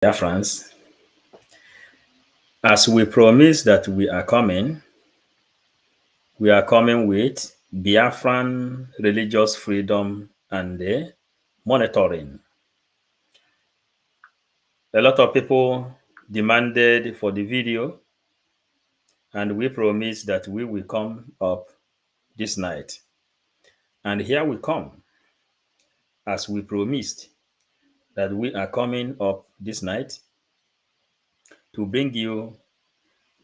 Biafrans, as we promised that we are coming with Biafran religious freedom and monitoring. A lot of people demanded for the video, and we promised that we will come up this night. And here we come, as we promised that we are coming up this night to bring you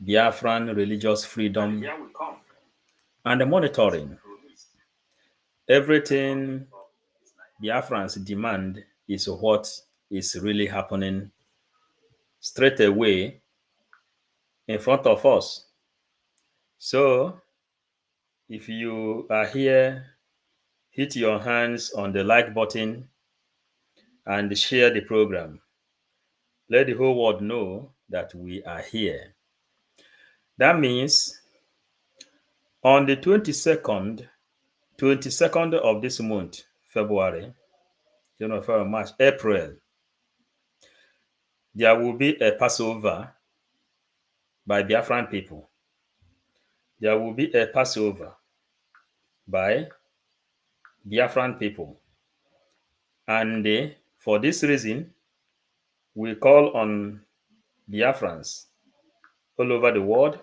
Biafran religious freedom and the monitoring. Everything Biafrans demand is what is really happening straight away in front of us. So, if you are here, hit your hands on the like button and share the program. Let the whole world know that we are here. That means on the 22nd of this month, February, February, March, April, there will be a Passover by Biafran people. There will be a Passover by Biafran people. And for this reason, we call on Biafrans all over the world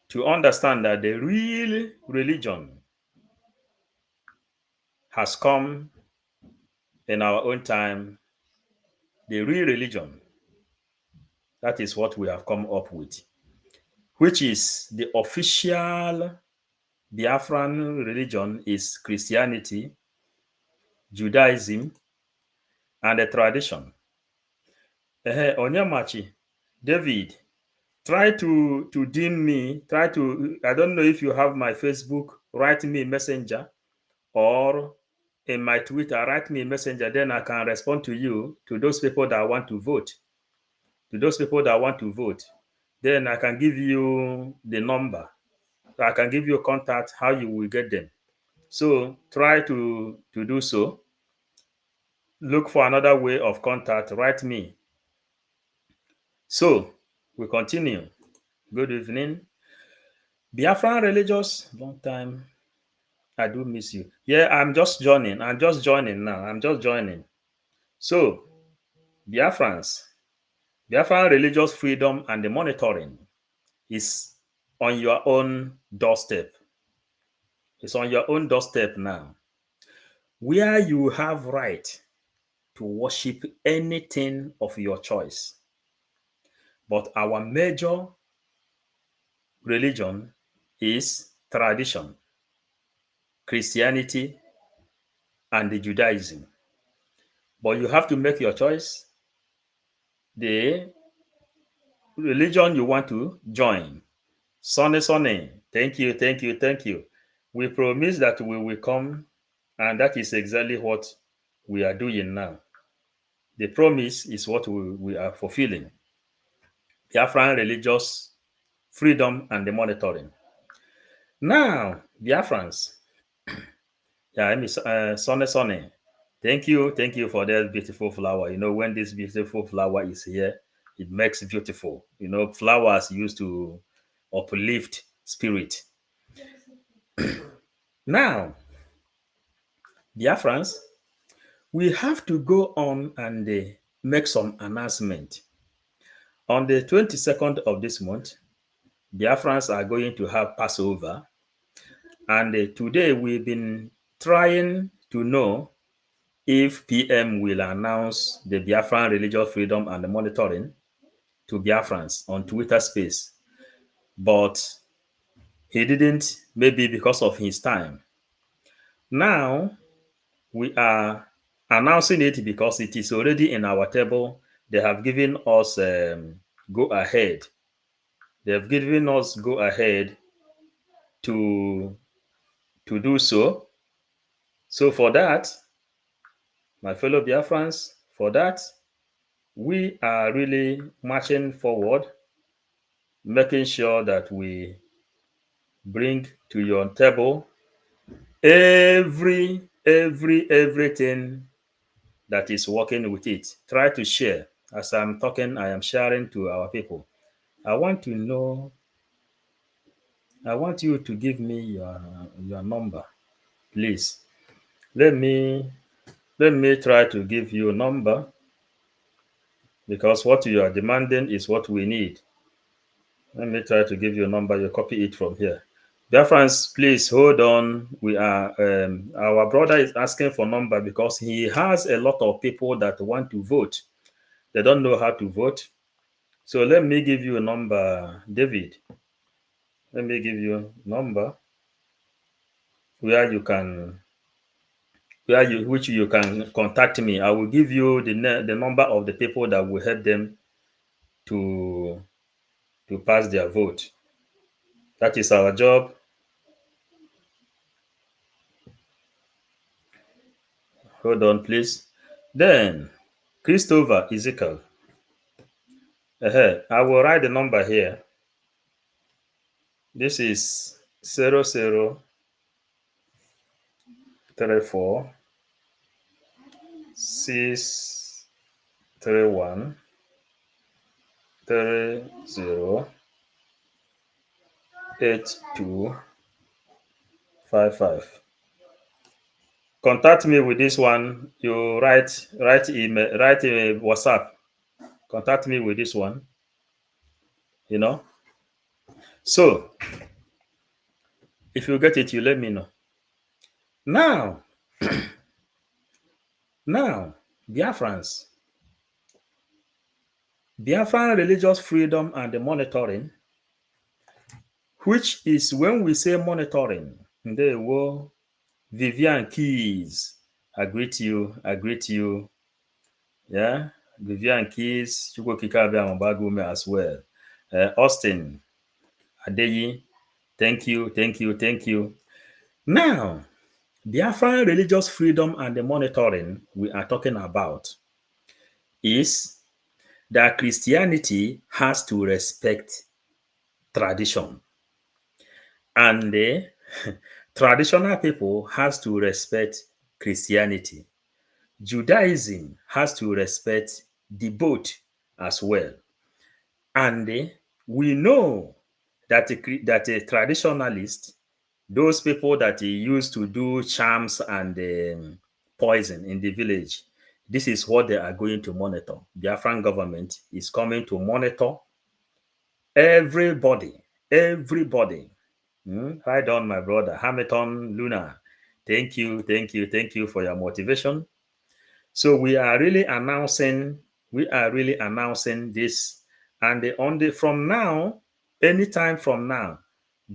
to understand that the real religion has come in our own time. The real religion, that is what we have come up with, which is the official Biafran religion is Christianity, Judaism, and the tradition. Onyemachi, David, try to DM me. I don't know if you have my Facebook, write me a messenger, or in my Twitter, write me a messenger. Then I can respond to you, to those people that want to vote. Then I can give you the number. So I can give you a contact, how you will get them. So try to do so. Look for another way of contact, write me. So we continue. Good evening. Biafran religious, long time. I do miss you. Yeah, I'm just joining now. So, Biafrans, Biafran religious freedom and the monitoring is on your own doorstep. It's on your own doorstep now, where you have right to worship anything of your choice. But our major religion is tradition, Christianity, and the Judaism. But you have to make your choice, the religion you want to join. Sonny, thank you. We promise that we will come, and that is exactly what we are doing now. The promise is what we are fulfilling. Biafran religious freedom and the monitoring. Now, Biafrans, yeah, I mean, Sonny, thank you for that beautiful flower. When this beautiful flower is here, it makes it beautiful. Flowers used to uplift spirit. Now, Biafrans, we have to go on and make some announcement. On the 22nd of this month, Biafrans are going to have Passover. And today we've been trying to know if PM will announce the Biafran religious freedom and the monitoring to Biafrans on Twitter space. But he didn't, maybe because of his time. Now, we are announcing it because it is already in our table. They have given us go ahead. They have given us go ahead to do so. So for that, my fellow Biafrans, for that, we are really marching forward, making sure that we bring to your table everything that is working with it. Try to share. As I'm talking, I am sharing to our people. I want to know, I want you to give me your number, please. Let me let me try to give you a number because what you are demanding is what we need. Let me try to give you a number. You copy it from here. Dear friends, please hold on. We are our brother is asking for number because he has a lot of people that want to vote. They don't know how to vote. So let me give you a number, David. Let me give you a number where you can which you can contact me. I will give you the number of the people that will help them to pass their vote. That is our job. Hold on, please. Then Christopher Ezekiel. I will write the number here. This is 0034 631 308255. Contact me with this one. You write email, write a WhatsApp. Contact me with this one. You know. So if you get it, you let me know. Now, now, Biafrans, Biafran religious freedom and the monitoring, which is when we say monitoring, they will Vivian Keys. I greet you. I greet you. Yeah. Vivian Keys, Chukwokika Ambagume as well. Austin Adeyi, thank you, thank you, thank you. Now, Biafran religious freedom and the monitoring we are talking about is that Christianity has to respect tradition, and the traditional people has to respect Christianity. Judaism has to respect the both as well. And we know that a traditionalist, those people that he used to do charms and poison in the village, this is what they are going to monitor. The Biafran government is coming to monitor everybody, everybody. Right on, my brother Hamilton Luna. Thank you, thank you, thank you for your motivation. So we are really announcing this, and from now, anytime from now,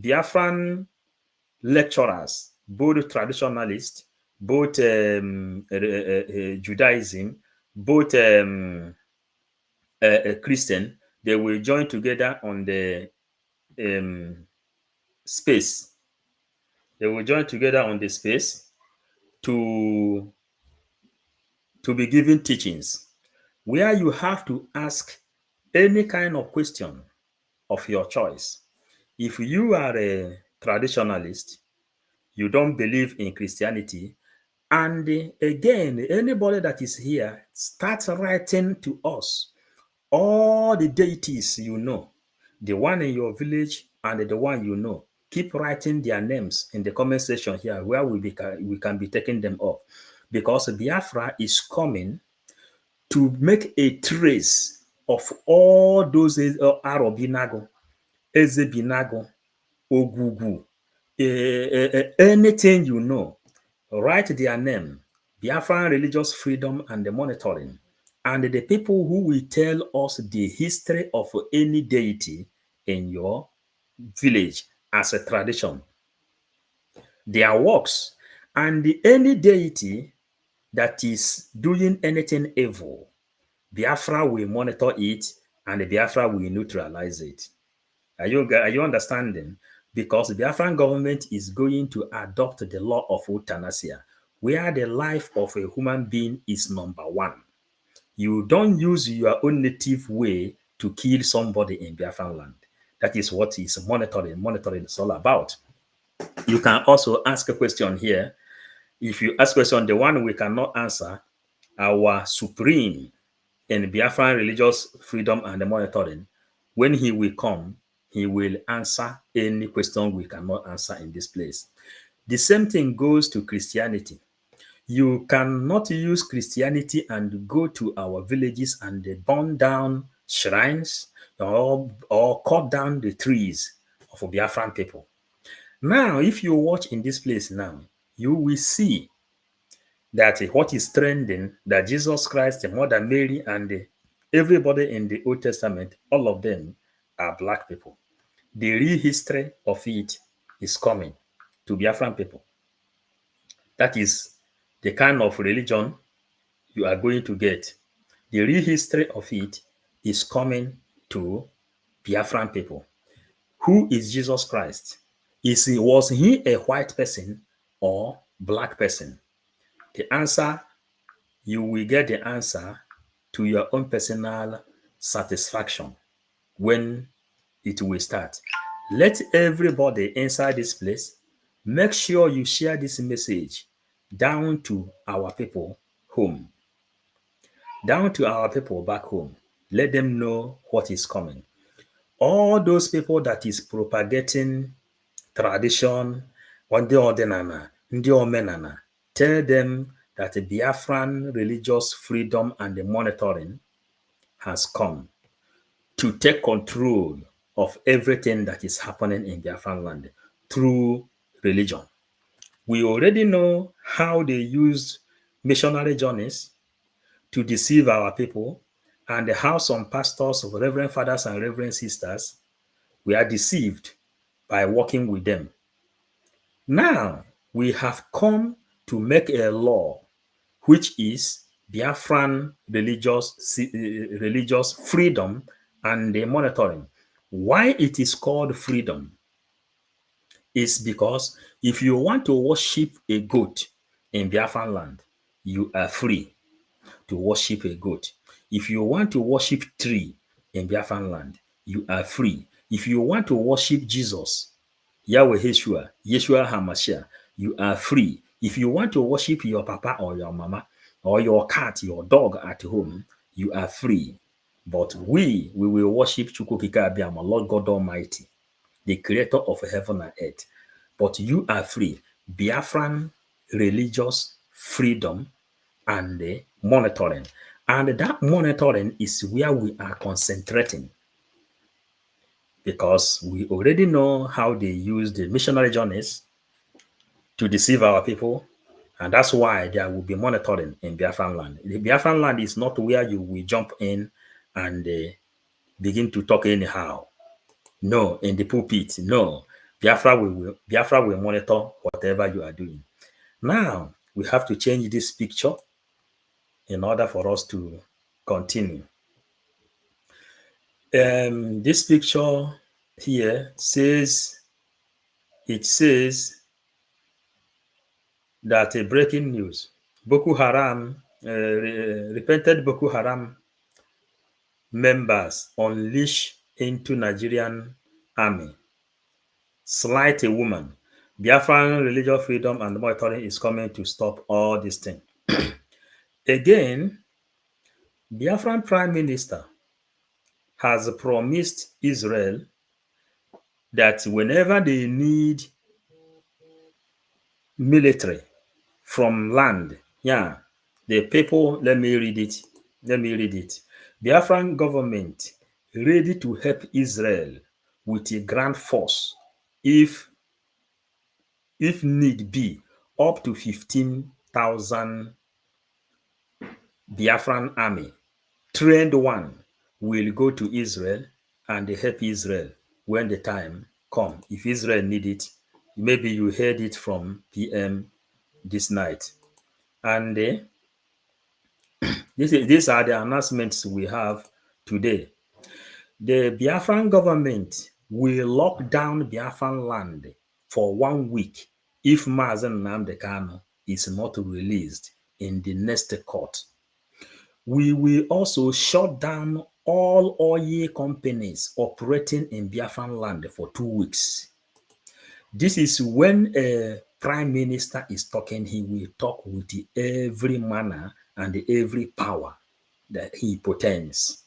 Biafran lecturers, both traditionalists, both Judaism, both Christian, they will join together on the um, space. They will join together on the space to be given teachings where you have to ask any kind of question of your choice. If you are a traditionalist, you don't believe in Christianity, and again, anybody that is here, start writing to us all the deities you know, the one in your village and the one you know. Keep writing their names in the comment section here where we can be taking them up, because Biafra is coming to make a trace of all those Arobinago, Ezebinago, Ogugu, anything you know, write their name, Biafran religious freedom and the monitoring, and the people who will tell us the history of any deity in your village as a tradition, their works, and any deity that is doing anything evil, Biafra will monitor it and Biafra will neutralize it. Are you understanding? Because the Biafran government is going to adopt the law of euthanasia, where the life of a human being is number one. You don't use your own native way to kill somebody in Biafran land. That is what is monitoring. Monitoring is all about. You can also ask a question here. If you ask a question, the one we cannot answer, our supreme. in Biafran religious freedom and monitoring, when he will come, he will answer any question we cannot answer in this place. The same thing goes to Christianity. You cannot use Christianity and go to our villages and burn down shrines or cut down the trees of Biafran people. Now, if you watch in this place now, you will see that what is trending, that Jesus Christ, the Mother Mary, and everybody in the Old Testament, all of them are black people. The real history of it is coming to Biafran people. That is the kind of religion you are going to get. The real history of it is coming to Biafran people. Who is Jesus Christ? Was he a white person or black person? The answer, you will get the answer to your own personal satisfaction when it will start. Let everybody inside this place make sure you share this message down to our people home, down to our people back home. Let them know what is coming. All those people that is propagating tradition, ndị ọdịnala, ndị omenala, tell them that the Biafran religious freedom and the monitoring has come to take control of everything that is happening in Biafran land through religion. We already know how they used missionary journeys to deceive our people, and how some pastors, reverend fathers, and reverend sisters were deceived by working with them. Now we have come to make a law which is Biafran religious freedom and the monitoring. Why it is called freedom is because if you want to worship a goat in Biafran land, you are free to worship a goat. If you want to worship tree in Biafran land, you are free. If you want to worship Jesus, Yahweh Yeshua HaMashiach, you are free. If you want to worship your papa or your mama or your cat, your dog at home, you are free. But we will worship Chukwukika Abiyama, Lord God Almighty, the creator of heaven and earth. But you are free. Biafran religious freedom and the monitoring. And that monitoring is where we are concentrating, because we already know how they use the missionary journeys to deceive our people. And that's why there will be monitoring in Biafran land. The Biafran land is not where you will jump in and begin to talk anyhow. No, in the pulpit, no. Biafra will monitor whatever you are doing. Now, we have to change this picture in order for us to continue. This picture here says, it says that a breaking news, Boko Haram, repented Boko Haram members unleash into Nigerian army, slight a woman. Biafran religious freedom and monitoring is coming to stop all these things. Again, Biafran Prime Minister has promised Israel that whenever they need military from land, yeah, the people, let me read it. Biafran government ready to help Israel with a grand force if need be, up to 15,000 Biafran army, trained one, will go to Israel and help Israel when the time comes. If Israel need it, maybe you heard it from PM this night. And these are the announcements we have today. The Biafran government will lock down Biafran land for 1 week if Mazen Nnamdi Kanu is not released in the next court. We will also shut down all oil companies operating in Biafran land for 2 weeks. This is when a prime minister is talking, he will talk with every manner and every power that he potends.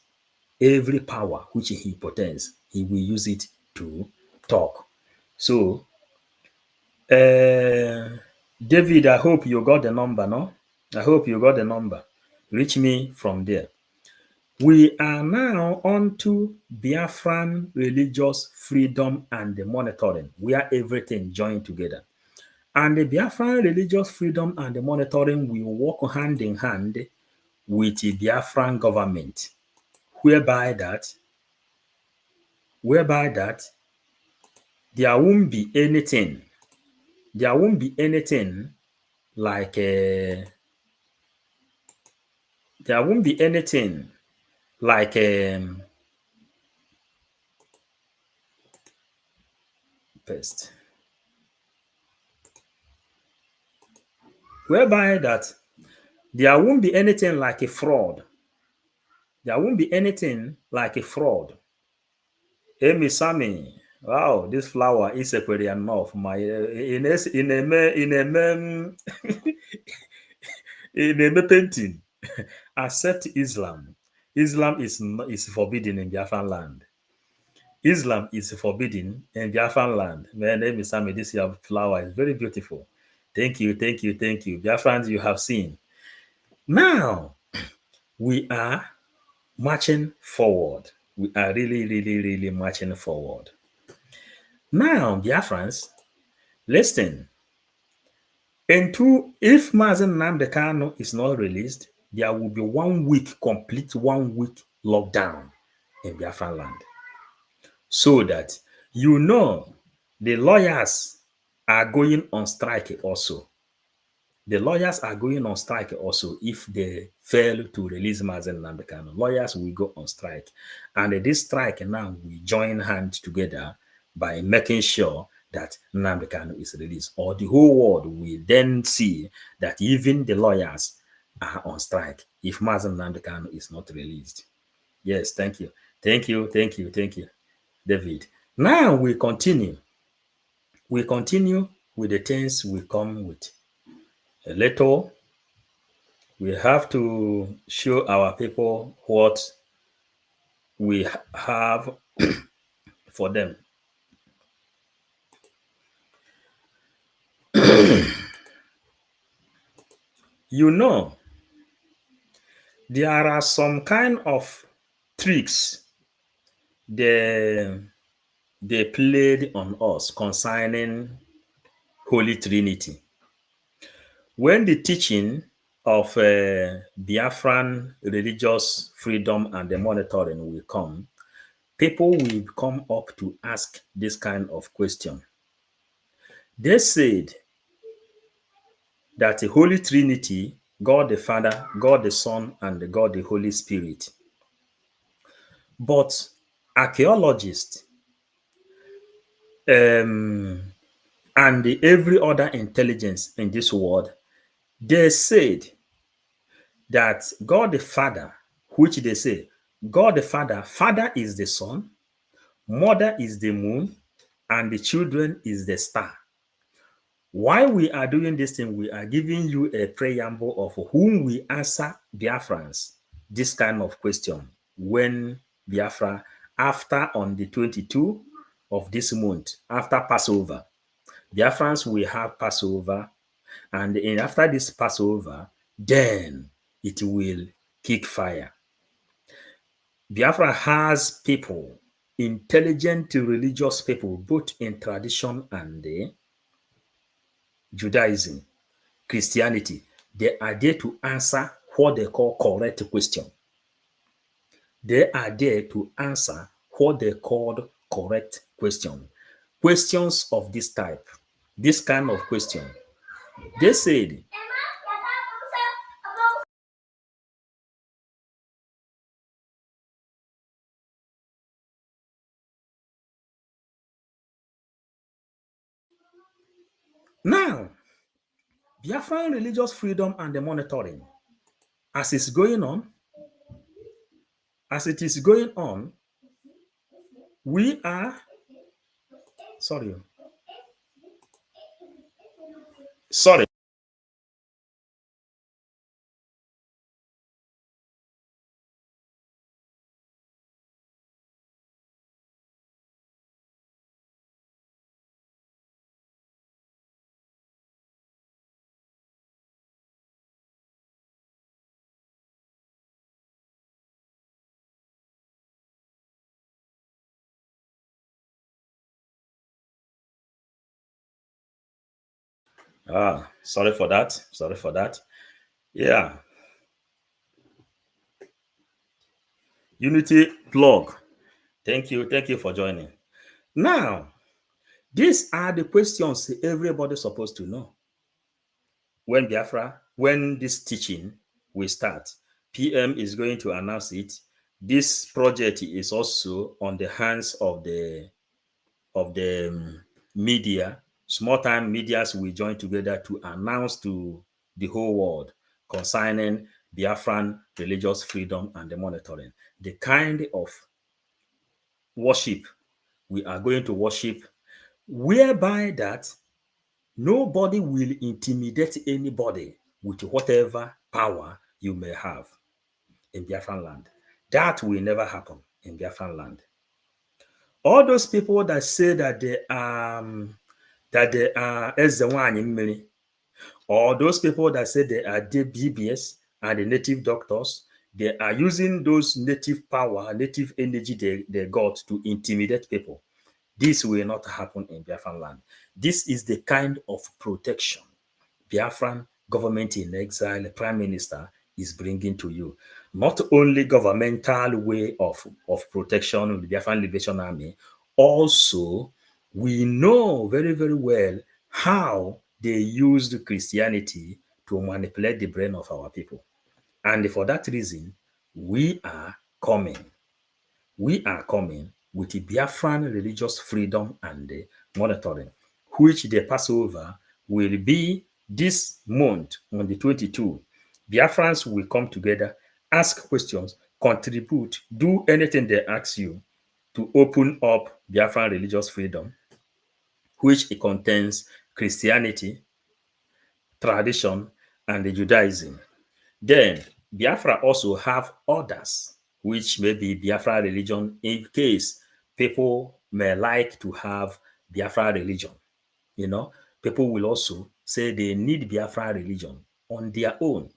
Every power which he potends, he will use it to talk. So, David, I hope you got the number, no? I hope you got the number. Reach me from there. We are now on to Biafran religious freedom and the monitoring, where everything joined together. And the Biafran religious freedom and the monitoring will work hand in hand with the Biafran government, whereby that there won't be anything, there won't be anything like there won't be anything like pest, whereby that there won't be anything like a fraud. There won't be anything like a fraud. Amy Sammy, wow, this flower is Aquarian enough. My in a painting, accept Islam. Islam is forbidden in Biafran land. Islam is forbidden in Biafran land. My name is Sammy. This your flower is very beautiful. Thank you, thank you, thank you. Biafrans, you have seen. Now we are marching forward. We are really, really, really marching forward. Now, Biafrans, listen. If Mazen Nnamdi Kanu is not released, there will be 1 week, complete 1 week lockdown in Biafran land. So that you know the lawyers are going on strike also. The lawyers are going on strike also if they fail to release Mazen Nnamdi Kanu. Lawyers will go on strike. And this strike now will join hands together by making sure that Nnamdi Kanu is released. Or the whole world will then see that even the lawyers are on strike if Mazen Nnamdi Kanu is not released. Yes, thank you. Thank you, thank you, thank you, David. Now we continue. We continue with the things we come with. A little, we have to show our people what we have for them. You know, there are some kind of tricks they, they played on us concerning Holy Trinity. When the teaching of Biafran religious freedom and the monitoring will come, people will come up to ask this kind of question. They said that the Holy Trinity, God the Father, God the Son, and God the Holy Spirit. But archaeologists and every other intelligence in this world, they said that God the Father, which they say, God the Father, Father is the Sun, Mother is the moon, and the children is the star. While we are doing this thing, we are giving you a preamble of whom we answer Biafrans this kind of question when Biafra, after on the 22 of this month, after Passover, Biafrans will have Passover, and after this Passover, then it will kick fire. Biafra has people, intelligent religious people, both in tradition and Judaism, Christianity. They are there to answer what they call correct question. They are there to answer what they call correct question. Questions of this type, this kind of question. They said, now, Biafran religious freedom and the monitoring, as it's going on, as it is going on, we are, sorry, sorry, Sorry for that. Sorry for that. Yeah. Unity plug. Thank you. Thank you for joining. Now, these are the questions everybody's supposed to know. When this teaching will start, PM is going to announce it. This project is also on the hands of the media. Small time medias will join together to announce to the whole world concerning Biafran religious freedom and the monitoring. The kind of worship we are going to worship, whereby that nobody will intimidate anybody with whatever power you may have in Biafran land. That will never happen in Biafran land. All those people that say that they are Ezewanyi Mmiri, or those people that say they are BBS and the native doctors, they are using those native power, native energy they got to intimidate people. This will not happen in Biafran land. This is the kind of protection Biafran government in exile, prime minister is bringing to you. Not only governmental way of protection of the Biafran Liberation Army, also we know very, very well how they used Christianity to manipulate the brain of our people. And for that reason, we are coming we are coming with the Biafran religious freedom and monitoring, which the Passover will be this month on the 22nd. Biafrans will come together, ask questions, contribute, do anything they ask you to open up Biafran religious freedom, which it contains Christianity, tradition, and the Judaism. Then Biafra also have others, which may be Biafra religion in case people may like to have Biafra religion. You know, people will also say they need Biafra religion on their own.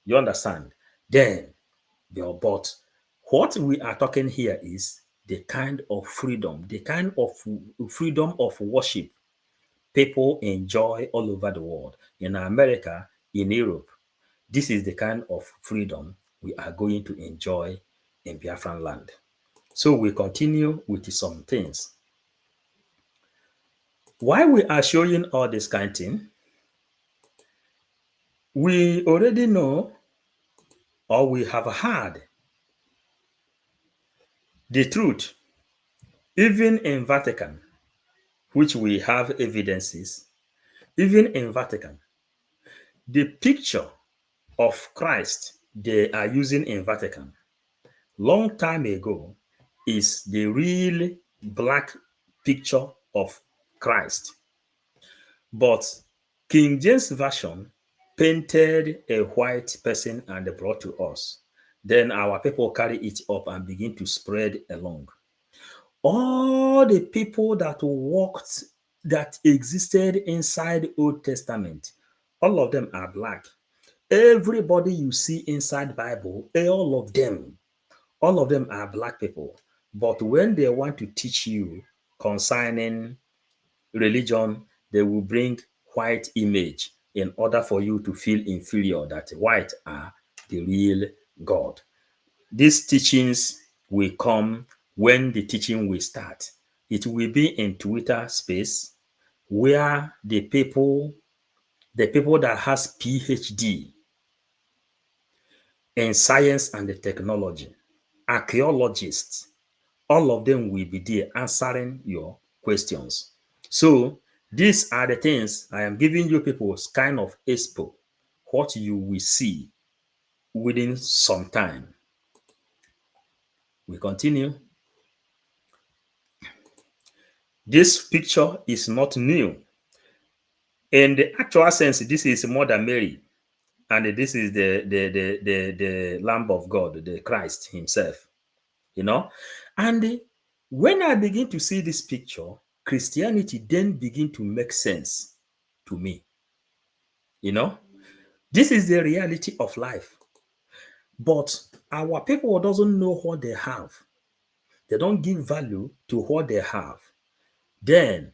You understand? Then, but what we are talking here is the kind of freedom, the kind of freedom of worship people enjoy all over the world, in America, in Europe. This is the kind of freedom we are going to enjoy in Biafran land. So we continue with some things. Why we are showing all this kind of thing, we already know or we have heard the truth. Even in Vatican, which we have evidences, even in Vatican, the picture of Christ they are using in Vatican long time ago is the real black picture of Christ. But King James Version painted a white person and brought to us. Then our people carry it up and begin to spread along. All the people that walked, that existed inside Old Testament, all of them are black. Everybody you see inside Bible, all of them are black people. But when they want to teach you concerning religion, they will bring white image in order for you to feel inferior, that white are the real God. These teachings will come when the teaching will start. It will be in Twitter space where the people that has PhD in science and the technology, archaeologists, all of them will be there answering your questions. So these are the things I am giving you people kind of expo, what you will see within some time. We continue. This picture is not new. In the actual sense, this is Mother Mary, and this is the Lamb of God, the Christ Himself. You know, and when I begin to see this picture, Christianity then begin to make sense to me. You know, this is the reality of life. But our people doesn't know what they have. They don't give value to what they have. Then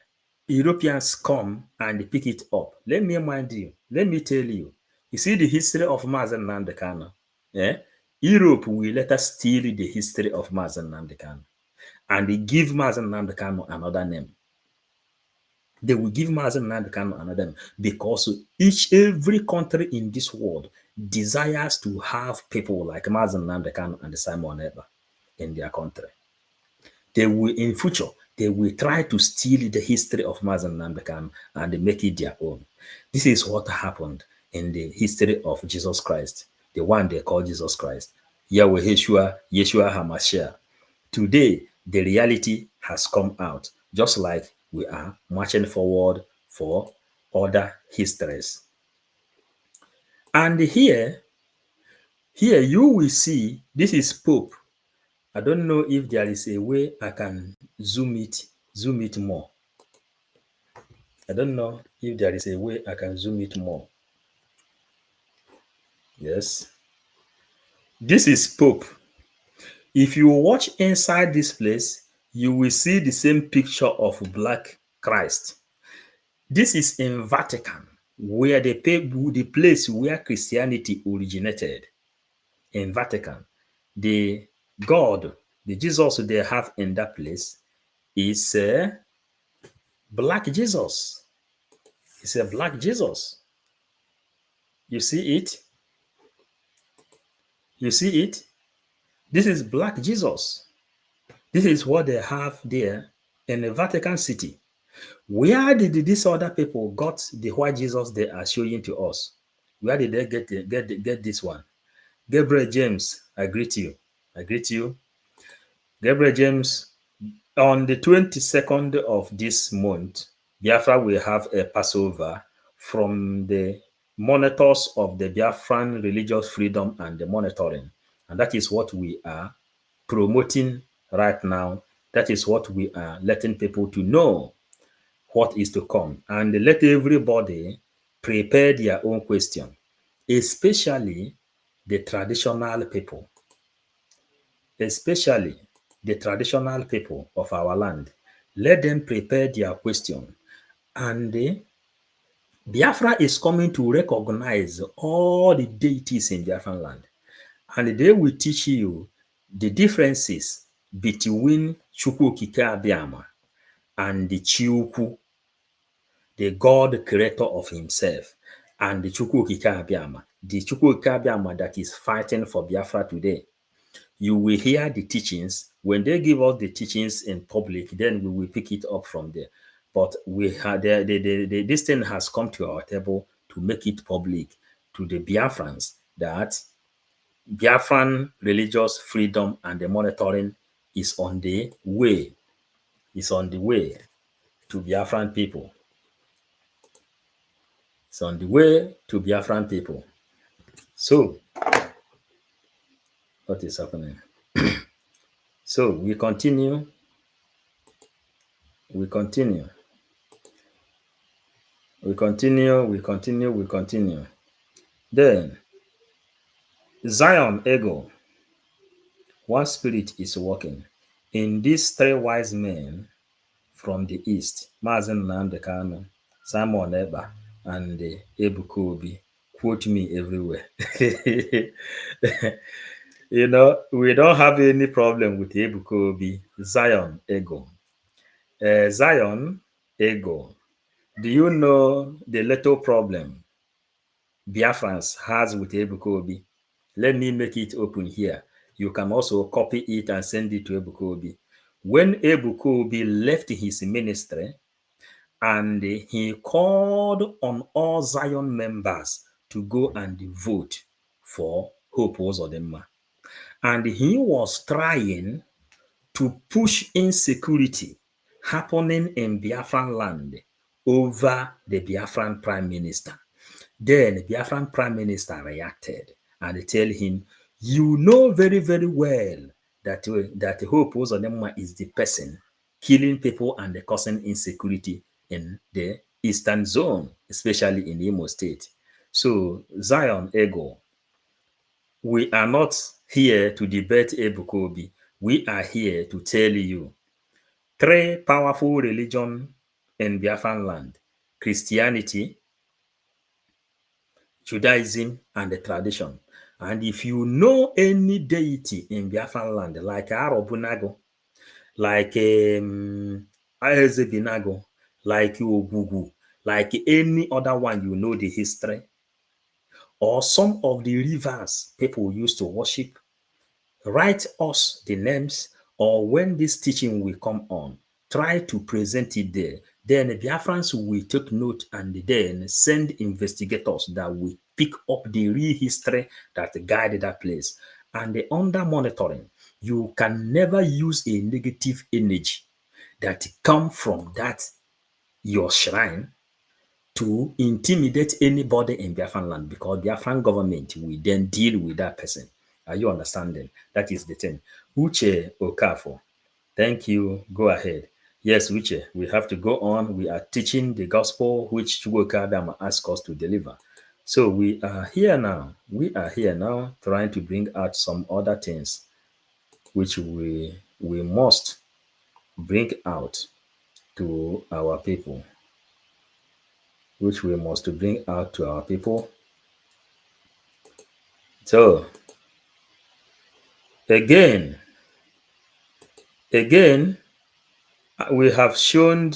Europeans come and pick it up. Let me remind you, let me tell you, you see the history of Mazen Nnamdi Kanu. Eh? Europe will later steal the history of Mazen Nnamdi Kanu and they give Mazen Nnamdi Kanu another name. They will give Mazen Nnamdi Kanu another name because every country in this world desires to have people like Mazen Nnamdi Kanu and Simon Ekpa in their country. They will, in future, they will try to steal the history of Mazen Nnamdi Kanu and make it their own. This is what happened in the history of Jesus Christ, the one they call Jesus Christ, Yahweh Yeshua HaMashiach. Today, the reality has come out, just like we are marching forward for other histories. And here you will see, this is Pope. I don't know if there is a way I can zoom it more. I don't know if there is a way I can zoom it more. Yes. This is Pope. If you watch inside this place, you will see the same picture of Black Christ. This is in Vatican, where the place where Christianity originated. In Vatican, the God, the Jesus they have in that place is Black Jesus. It's a Black Jesus. You see it? You see it? This is Black Jesus. This is what they have there in the Vatican City. Where did these other people got the white Jesus they are showing to us? Where did they get this one? Gabriel James, I greet you. I greet you. Gabriel James, on the 22nd of this month, Biafra will have a Passover from the monitors of the Biafran religious freedom and the monitoring. And that is what we are promoting right now. That is what we are letting people to know what is to come. And let everybody prepare their own question, especially the traditional people, especially the traditional people of our land. Let them prepare their question. And Biafra is coming to recognize all the deities in Biafran land. And they will teach you the differences between Chukwu Okike Abiama and the Chiukwu, the God creator of himself, and the Chukwu Okike Abiama, the Chukwu Okike Abiama that is fighting for Biafra today. You will hear the teachings. When they give us the teachings in public, then we will pick it up from there. But we had this thing has come to our table to make it public to the Biafrans that Biafran religious freedom and the monitoring is on the way. It's on the way to Biafran people. It's on the way to Biafran people. So, what is happening? So, we continue. We continue. We continue. We continue. We continue. Then, Zion Ego, one spirit is working. In these three wise men from the east, Mazen Nnamdi Kanu, Simon Ekpa, and Ebuka Obi, quote me everywhere. You know, we don't have any problem with Ebuka Obi, Zion Ego. Zion Ego, do you know the little problem Biafrans has with Ebuka Obi? Let me make it open here. You can also copy it and send it to Ebuka Obi. When Ebuka Obi left his ministry, and he called on all Zion members to go and vote for Hope Uzodinma. And he was trying to push insecurity happening in Biafran land over the Biafran prime minister. Then the Biafran prime minister reacted and tell him, you know very, very well that Hope Uzodinma is the person killing people and causing insecurity in the eastern zone, especially in Imo State. So, Zion Ego, we are not here to debate Ebuka Obi. We are here to tell you three powerful religions in Biafran land: Christianity, Judaism, and the tradition. And if you know any deity in Biafran land, like Arobunago, like Aezebinago, like Ogugu, like any other one you know the history, or some of the rivers people used to worship, write us the names, or when this teaching will come on, try to present it there. Then the Biafrans will take note and then send investigators that will pick up the real history that guided that place. And under monitoring, you can never use a negative energy that come from that your shrine to intimidate anybody in Biafran land, because Biafran government will then deal with that person. Are you understanding? That is the thing. Uche Okafor, thank you. Go ahead. Yes, Uche, we have to go on. We are teaching the gospel which Chukwukadama asked us to deliver. So we are here now. We are here now trying to bring out some other things which we must bring out to our people, which we must bring out to our people. So again, again, we have shown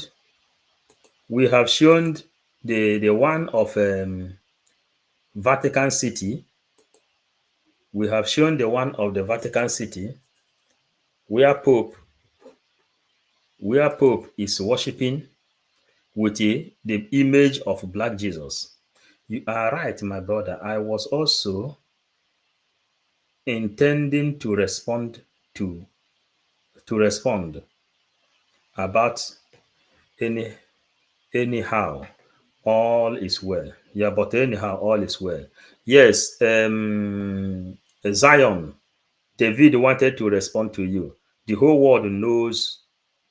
the one of Vatican City. We have shown the one of the Vatican City where Pope is worshiping with the image of Black Jesus. You are right, my brother. I was also intending to respond to respond about any anyhow, all is well. Yeah, but anyhow, all is well. Yes, Zion, David wanted to respond to you. The whole world knows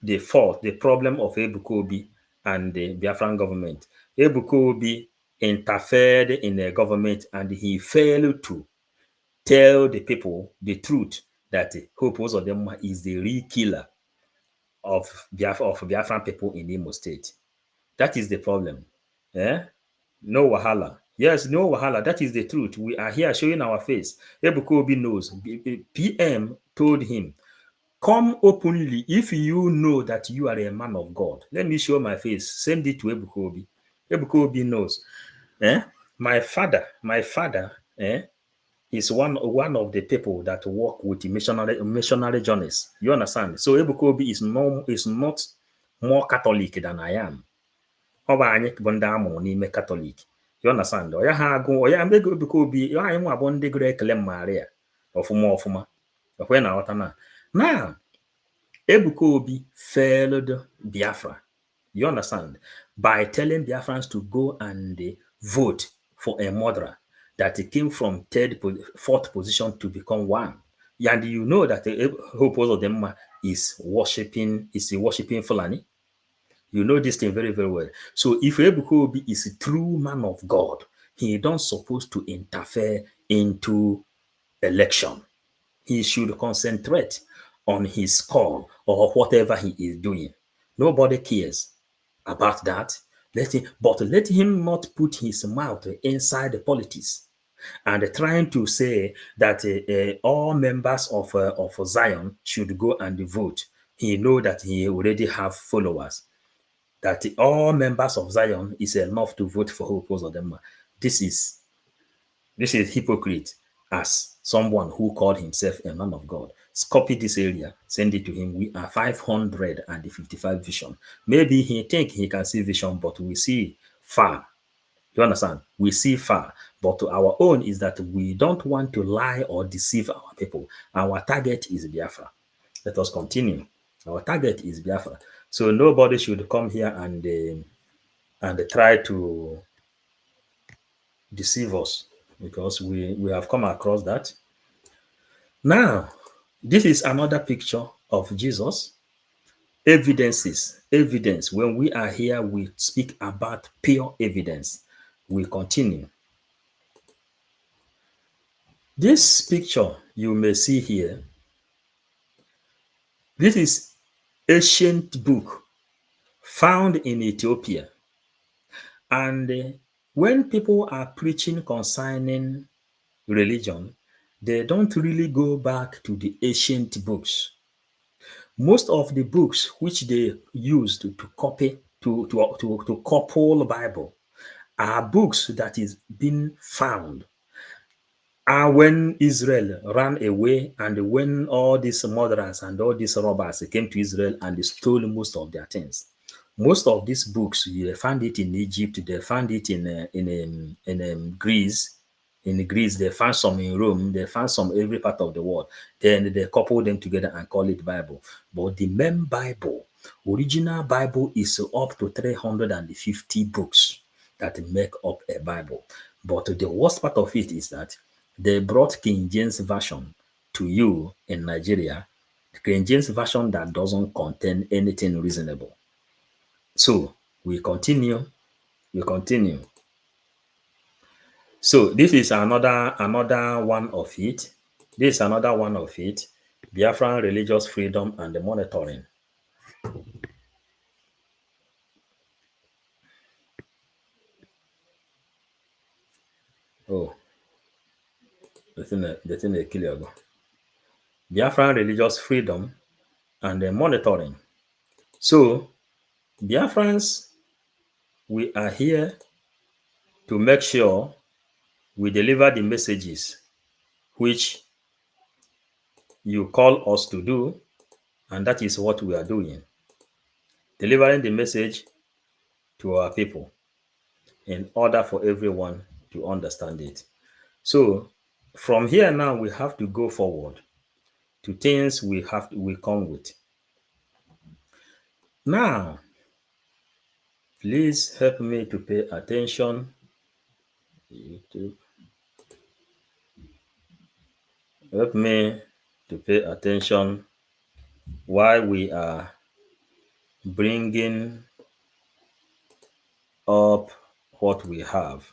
the fault, the problem of Ebukobi and the Biafran government. Ebukobi interfered in the government and he failed to tell the people the truth that Hope Uzodinma is the real killer of Biafran people in Imo State. That is the problem. Eh? No wahala. Yes, no wahala. That is the truth. We are here showing our face. Ebuka Obi knows. PM told him, come openly if you know that you are a man of God. Let me show my face. Send it to Ebuka Obi. Ebuka Obi knows. Eh? My father, is one of the people that work with the missionary journeys. You understand? So Ebuka Obi is not more Catholic than I am. Ọ bụ anyị bụ ndị amụrụ n'ime Katọlik. You understand? Ọ ya ha agụ ọ ya mego Ebuka Obi anyị nwa bụ ndị gụrụ ekele Maria ọfụma ọfụma. Okwe na aghọta na. Now, Ebuka Obi failed Biafra. You understand? By telling Biafrans to go and vote for a murderer that came from fourth position to become one. And you know that Hope Uzodinma is worshiping Fulani. You know this thing very, very well. So if Ebuka Obi is a true man of God, he don't supposed to interfere into election. He should concentrate on his call or whatever he is doing. Nobody cares about that. Let him not put his mouth inside the politics and trying to say that all members of Zion should go and vote. He know that he already have followers, that all members of Zion is enough to vote for Hope Uzodinma. This is hypocrite as someone who called himself a man of God. Copy this area, send it to him. We are 555 vision. Maybe he think he can see vision, but we see far. You understand? We see far. But our own is that we don't want to lie or deceive our people. Our target is Biafra. Let us continue. Our target is Biafra. So nobody should come here and try to deceive us, because we have come across that. Now, this is another picture of Jesus. Evidence. When we are here, we speak about pure evidence. We continue. This picture you may see here, this is ancient book found in Ethiopia. And when people are preaching concerning religion, they don't really go back to the ancient books. Most of the books which they used to copy to couple Bible are books that is being found. And when Israel ran away, and when all these murderers and all these robbers came to Israel and they stole most of their things, most of these books they found it in Egypt, they found it in Greece. In Greece, they found some in Rome, they found some every part of the world. Then they couple them together and call it Bible. But the main Bible, original Bible, is up to 350 books that make up a Bible. But the worst part of it is that they brought King James Version to you in Nigeria, the King James Version that doesn't contain anything reasonable. So we continue, we continue. So this is another one of it. This is another one of it. Biafran religious freedom and the monitoring. Oh, the thing they kill you. Biafran religious freedom and the monitoring. So Biafrans, we are here to make sure we deliver the messages which you call us to do, and that is what we are doing. Delivering the message to our people in order for everyone to understand it. So from here now, we have to go forward to things we come with. Now, please help me to pay attention. YouTube. Help me to pay attention while we are bringing up what we have.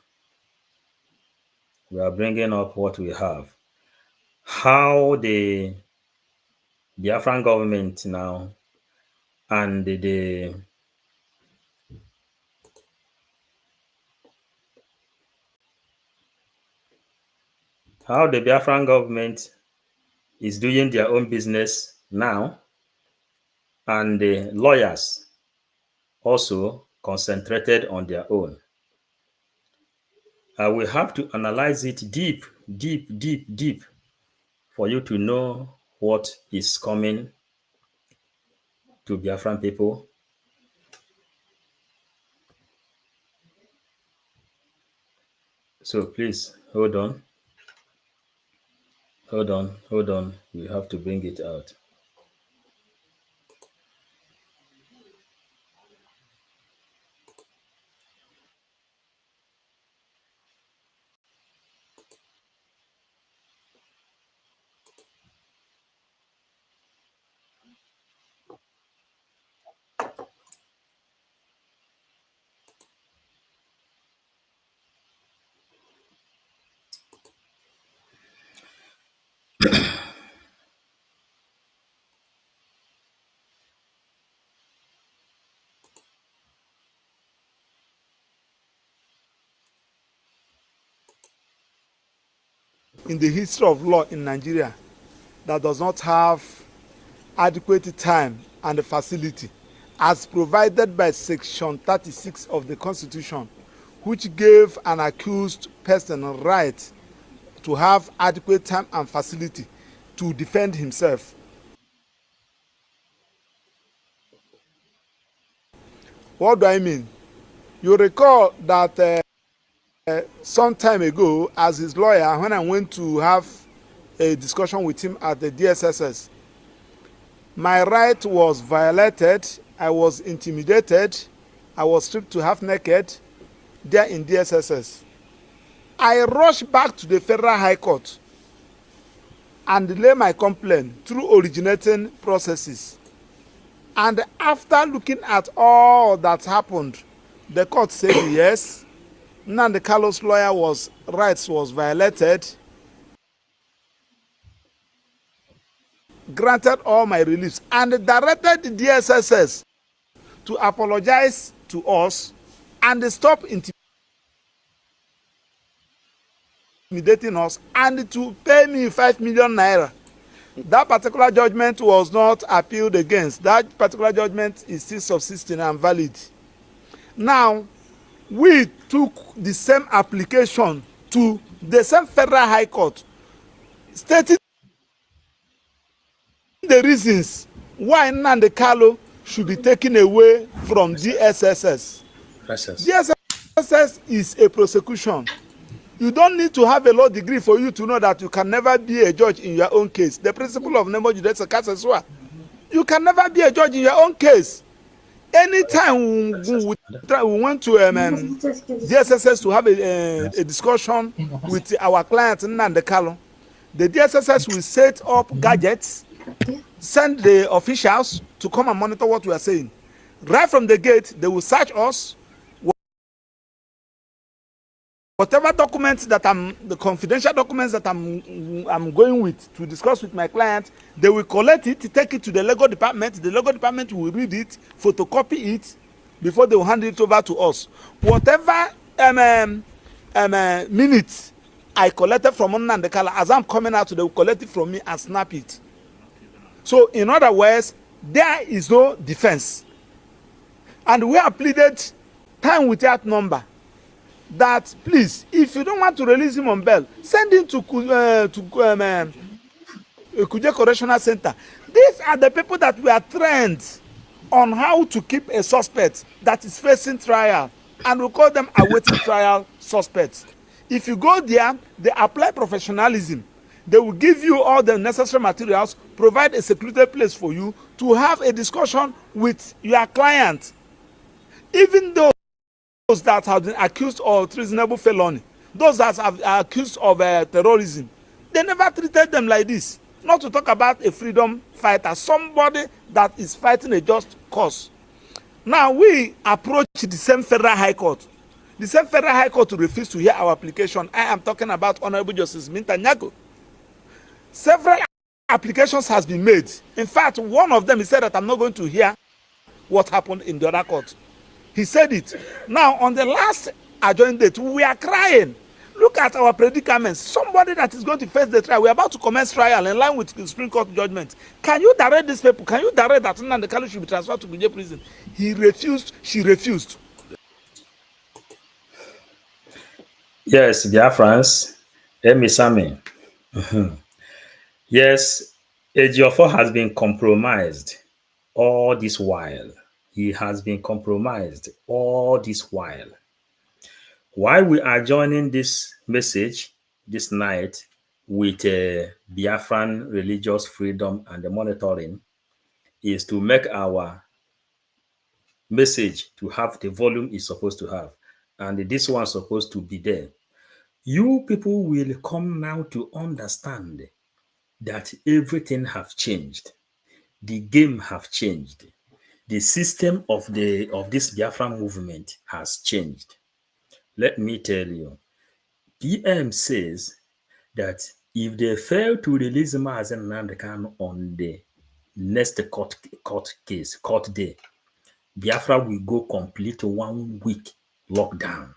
We are bringing up what we have. How the Biafran government now and how the Biafran government is doing their own business now, and the lawyers also concentrated on their own. We have to analyze it deep, deep, deep, deep for you to know what is coming to Biafran people. So please hold on, hold on, hold on. We have to bring it out. In the history of law in Nigeria that does not have adequate time and facility as provided by section 36 of the Constitution, which gave an accused person a right to have adequate time and facility to defend himself. What do I mean? You recall that some time ago, as his lawyer, when I went to have a discussion with him at the DSSS, my right was violated, I was intimidated, I was stripped to half naked there in DSSS. I rushed back to the Federal High Court and lay my complaint through originating processes. And after looking at all that happened, the court said yes, Nnamdi Kalu's lawyer rights was violated, granted all my reliefs, and directed the DSSS to apologize to us and stop intimidating us and to pay me 5 million naira. That particular judgment was not appealed against. That particular judgment is still subsisting and valid. Now, we took the same application to the same Federal High Court, stating the reasons why Nnamdi Kanu should be taken away from DSSS. DSSS is a prosecution. You don't need to have a law degree for you to know that you can never be a judge in your own case. The principle of Nemo Judaism Kaseswa. You can never be a judge in your own case. Anytime we went to DSSS to have a discussion with our client Nnamdi Kanu, the DSSS will set up gadgets, send the officials to come and monitor what we are saying. Right from the gate, they will search us. Whatever documents that the confidential documents that I'm going with to discuss with my client, they will collect it, take it to the legal department. The legal department will read it, photocopy it before they will hand it over to us. Whatever minutes I collected from Nnamdi Kanu, as I'm coming out, they will collect it from me and snap it. So, in other words, there is no defense, and we have pleaded time without number that please, if you don't want to release him on bail, send him to Kuje Correctional Center. These are the people that we are trained on how to keep a suspect that is facing trial, and we call them awaiting trial suspects. If you go there, they apply professionalism. They will give you all the necessary materials, provide a secluded place for you to have a discussion with your client. Even though those that have been accused of treasonable felony, those that are accused of terrorism, they never treated them like this. Not to talk about a freedom fighter, somebody that is fighting a just cause. Now we approach the same Federal High Court. The same Federal High Court refused to hear our application. I am talking about Honorable Justice Minta Nyako. Several applications has been made. In fact, one of them, he said that I'm not going to hear what happened in the other court. He said it. Now, on the last adjourned date, we are crying. Look at our predicaments. Somebody that is going to face the trial, we are about to commence trial in line with the Supreme Court judgment. Can you direct these people? Can you direct that Nnamdi Kanu should be transferred to Kuje prison? He refused. She refused. Yes, Biafrans, Sami. Yes, Ejiofor has been compromised all this while. He has been compromised all this while. Why we are joining this message this night with Biafran religious freedom and the monitoring is to make our message to have the volume it's supposed to have. And this one supposed to be there. You people will come now to understand that everything have changed. The game have changed. The system of this Biafran movement has changed. Let me tell you, PM says that if they fail to release Mazen Nnamdi Kanu on the next court day, Biafra will go complete 1 week lockdown.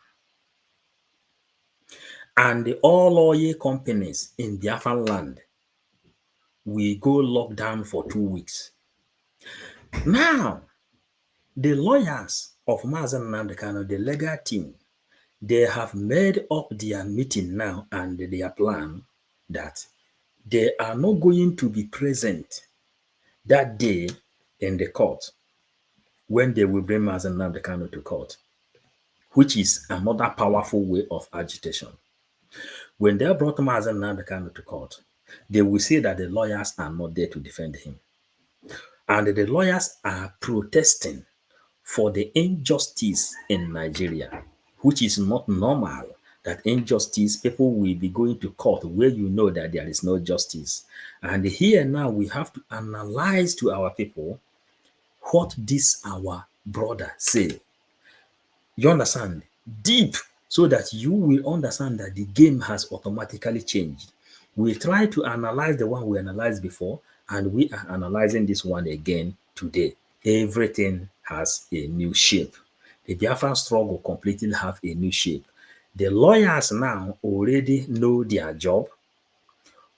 And all oil companies in Biafran land will go lockdown for 2 weeks. Now, the lawyers of Mazen Nnamdi Kanu, the legal team, they have made up their meeting now and their plan that they are not going to be present that day in the court when they will bring Mazen Nnamdi Kanu to court, which is another powerful way of agitation. When they brought Mazen Nnamdi Kanu to court, they will say that the lawyers are not there to defend him. And the lawyers are protesting for the injustice in Nigeria, which is not normal. That injustice, people will be going to court where you know that there is no justice. And here now we have to analyze to our people what this our brother say. You understand? Deep, so that you will understand that the game has automatically changed. We try to analyze the one we analyzed before, and we are analyzing this one again today. Everything has a new shape. The Biafran struggle completely have a new shape. The lawyers now already know their job.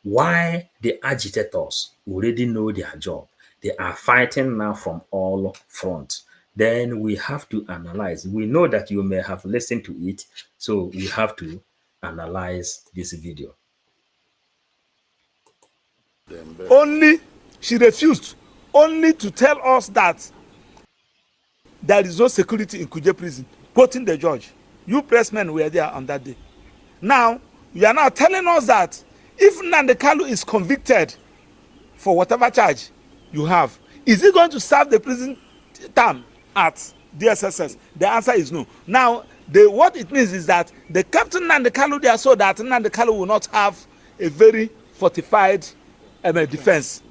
Why the agitators already know their job. They are fighting now from all fronts. Then we have to analyze. We know that you may have listened to it, so we have to analyze this video. Only she refused only to tell us that there is no security in Kuje prison, quoting the judge. You pressmen were there on that day. Now, you are now telling us that if Nnamdi Kanu is convicted for whatever charge you have, is he going to serve the prison term at DSSS? The answer is no. Now, what it means is that they kept Nnamdi Kanu there so that Nnamdi Kanu will not have a very fortified defense.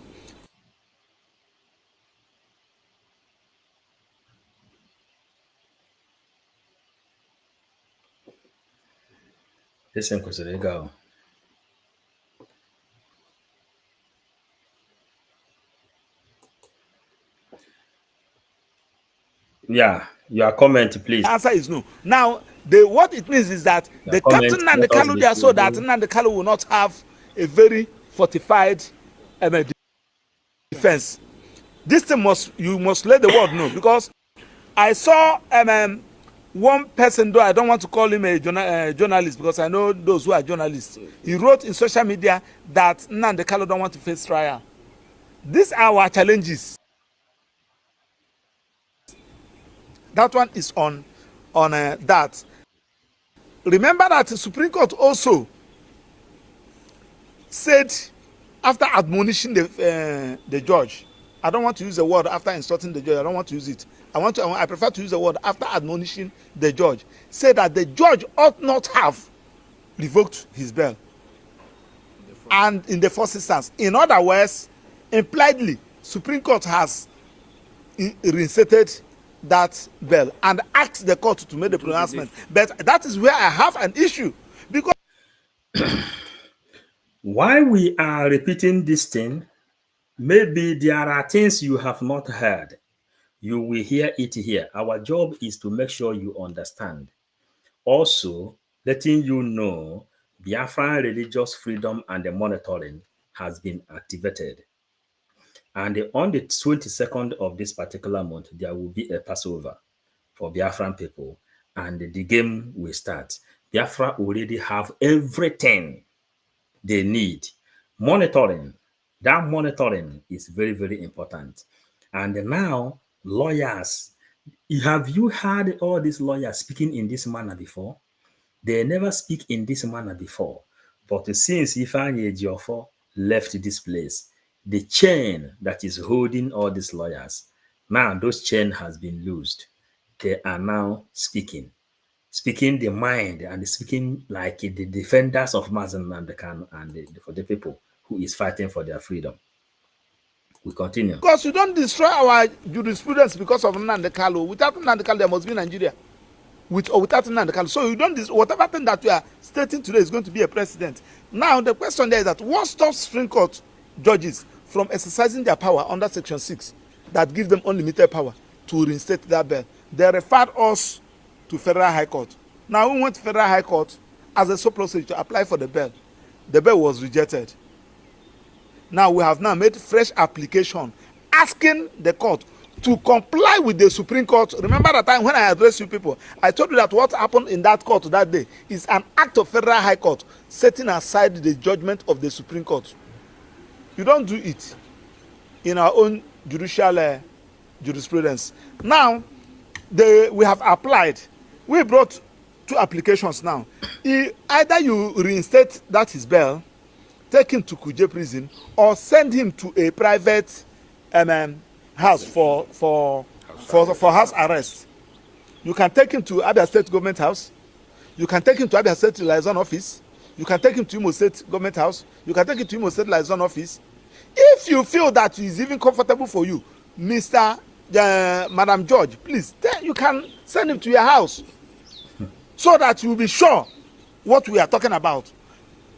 Listen, Kosirega. Yeah, your comment, please. The answer is no. Now, what it means is that they kept Nnamdi Kanu there so that Nnamdi Kanu will not have a very fortified defense. This thing you must let the world know, because I saw one person, though I don't want to call him a journalist, because I know those who are journalists. He wrote in social media that Nnamdi Kanu don't want to face trial. These are our challenges. That one is on that. Remember that the Supreme Court also said, after admonishing the judge, I don't want to use the word after insulting the judge. I don't want to use it. I prefer to use the word after admonishing the judge. Say that the judge ought not have revoked his bail. And in the first instance, in other words, impliedly, Supreme Court has reinstated that bail and asked the court to make the pronouncement. But that is where I have an issue, because why we are repeating this thing, maybe there are things you have not heard. You will hear it here. Our job is to make sure you understand. Also, letting you know Biafran religious freedom and the monitoring has been activated. And on the 22nd of this particular month, there will be a Passover for Biafran people, and the game will start. Biafra already have everything they need. Monitoring, that monitoring is very, very important. And now, lawyers, have you heard all these lawyers speaking in this manner before? They never speak in this manner before. But since Ifeanyi Ejiofor left this place, the chain that is holding all these lawyers, now those chain has been loosed. They are now speaking the mind and speaking like the defenders of Mazen Nnamdi Kanu and for the people who is fighting for their freedom. We continue. Because you don't destroy our jurisprudence because of Nnamdi Kanu. Without Nnamdi Kanu, there must be Nigeria. With or without Nnamdi Kanu. So you don't whatever thing that you are stating today is going to be a precedent. Now the question there is that what stops Supreme Court judges from exercising their power under Section 6 that gives them unlimited power to reinstate that bail? They referred us to Federal High Court. Now we went to Federal High Court as a surplus to apply for the bail. The bail was rejected. Now we have now made fresh application asking the court to comply with the Supreme Court. Remember that time when I addressed you people, I told you that what happened in that court that day is an act of Federal High Court setting aside the judgment of the Supreme Court. You don't do it in our own judicial jurisprudence. Now, we have applied. We brought 2 applications now. Either you reinstate that his bail, take him to Kuje prison, or send him to a private house for house arrest. You can take him to Abia State Government House. You can take him to Abia State Liaison Office. You can take him to Imo State Government House. You can take him to Imo State Liaison Office. If you feel that it is even comfortable for you, Mr. Madam George, please, then you can send him to your house so that you will be sure what we are talking about.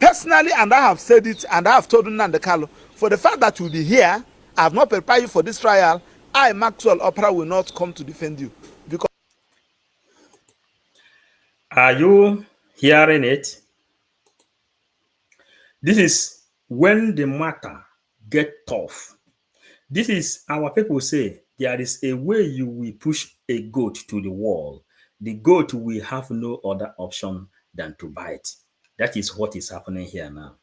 Personally, and I have said it, and I have told Nnamdi Kanu, for the fact that you will be here, I have not prepared you for this trial. I, Maxwell Opera, will not come to defend you because Are you hearing it? This is when the matter get tough. This is our people say there is a way you will push a goat to the wall. The goat will have no other option than to bite. That is what is happening here now.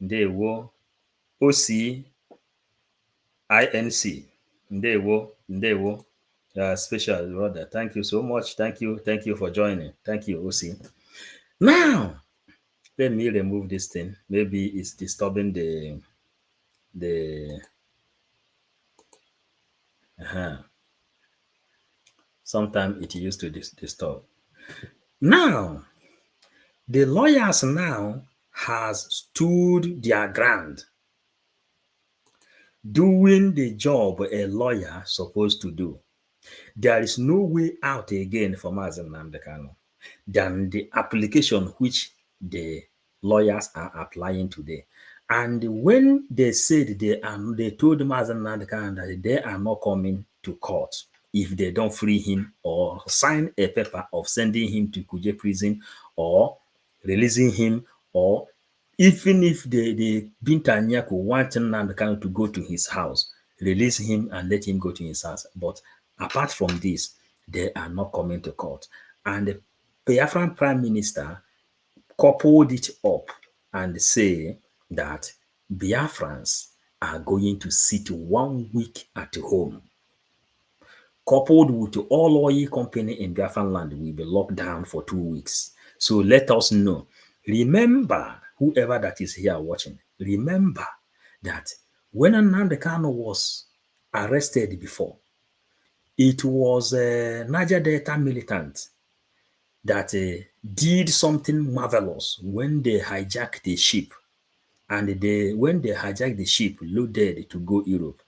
Ndewo, OC, INC. Ndewo, Ndewo. Special brother. Thank you so much. Thank you for joining. Thank you, OC. Now, let me remove this thing. Maybe it's disturbing the sometimes it used to disturb. Now, the lawyers now has stood their ground, doing the job a lawyer supposed to do. There is no way out again for Mazen Namdekano than the application which the lawyers are applying today. And when they said they told Mazen Namdekano that they are not coming to court if they don't free him or sign a paper of sending him to Kuje prison or releasing him, or even if the Binta Nyako want Nnamdi Kanu to go to his house, release him and let him go to his house. But apart from this, they are not coming to court. And the Biafran Prime Minister coupled it up and say that Biafrans are going to sit 1 week at home, coupled with all oil company in Biafran land will be locked down for 2 weeks. So let us know. Remember, whoever that is here watching, remember that when Nnamdi Kanu was arrested before, it was a Niger Delta militant that did something marvelous when they hijacked the ship. And when they hijacked the ship loaded to go Europe,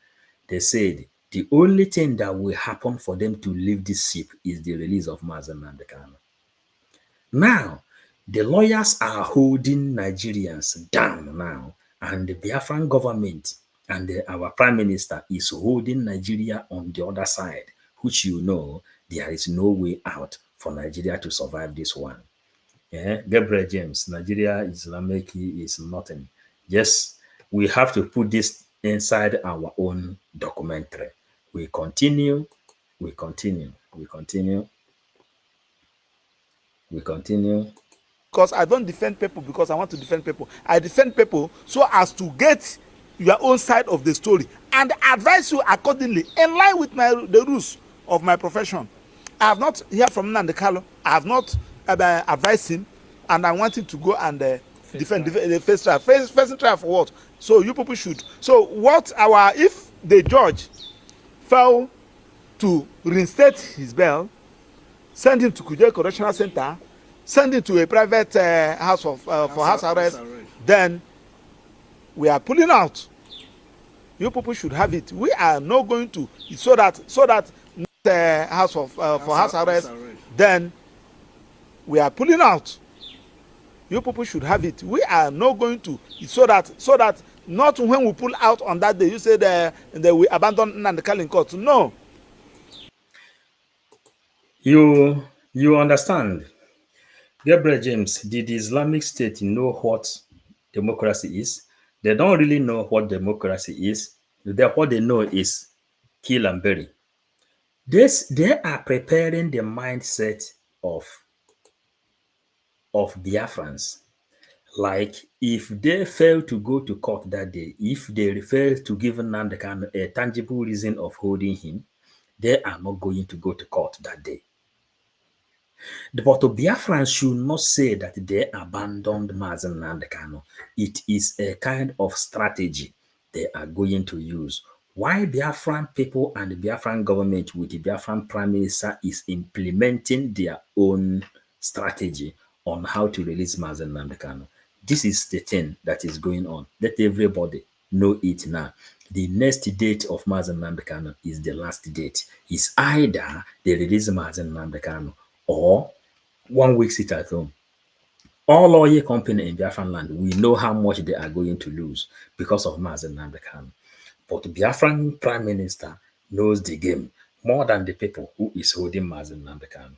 they said the only thing that will happen for them to leave this ship is the release of Mazen Nnamdi Kanu. Now, the lawyers are holding Nigerians down now, and the Biafran government and our prime minister is holding Nigeria on the other side, which you know there is no way out for Nigeria to survive this one. Yeah, Gabriel James, Nigeria Islamic is nothing. Yes, we have to put this inside our own documentary. We continue, we continue, we continue, we continue. because I don't defend people because I want to defend people. I defend people so as to get your own side of the story and advise you accordingly in line with the rules of my profession. I have not heard from Nnamdi Kanu. I have not advised him, and I want him to go and defend the first trial. First trial for what? So you people should. So what if the judge fail to reinstate his bail, send him to Kuje Correctional Center, send him to a private house of for house arrest, then we are pulling out. You people should have it. We are not going to so that house of for house arrest, then we are pulling out. You people should have it. We are not going to so that not when we pull out on that day you say that we abandon Nnamdi Kanu in court. No. You understand? Gabriel James, did the Islamic State know what democracy is? They don't really know what democracy is. What they know is kill and bury. They are preparing the mindset of Biafrans. Like if they fail to go to court that day, if they fail to give Nnamdi Kanu a tangible reason of holding him, they are not going to go to court that day. But the Biafrans should not say that they abandoned Mazen Nnamdi Kanu. It is a kind of strategy they are going to use. Why Biafran people and the Biafran government with the Biafran Prime Minister is implementing their own strategy on how to release Mazen Nnamdi Kanu. This is the thing that is going on. Let everybody know it now. The next date of Mazen Nnamdi Kanu is the last date. It's either they release Mazen Nnamdi Kanu or 1 week sit at home. All oil company in Biafran land, we know how much they are going to lose because of Mazen Nnamdi Kanu. But Biafran Prime Minister knows the game more than the people who is holding Mazen Nnamdi Kanu.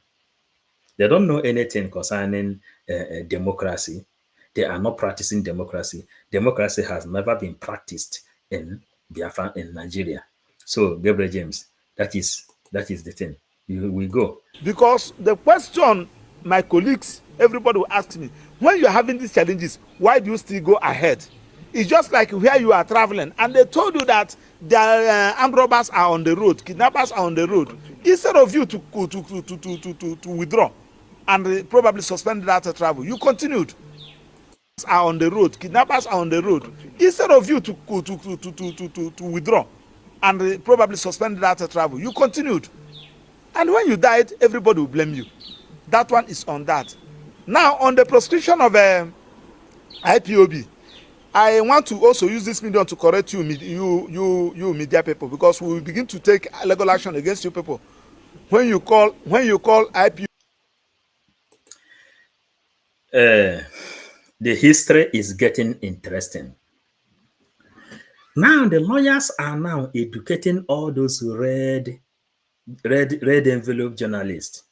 They don't know anything concerning democracy. They are not practicing democracy. Democracy has never been practiced in Biafran in Nigeria. So, Gabriel James, that is the thing. We go. Because the question my colleagues, everybody will ask me, when you are having these challenges, why do you still go ahead? It's just like where you are traveling and they told you that the armed robbers are on the road, kidnappers are on the road. Instead of you to withdraw and probably suspend that travel, you continued. Are on the road, kidnappers are on the road. Instead of you to withdraw and probably suspend that travel, you continued. And when you died, everybody will blame you. That one is on that. Now, on the proscription of IPOB, I want to also use this medium to correct you media people, because we will begin to take legal action against you people. When you call IPOB, the history is getting interesting. Now the lawyers are now educating all those red envelope journalists.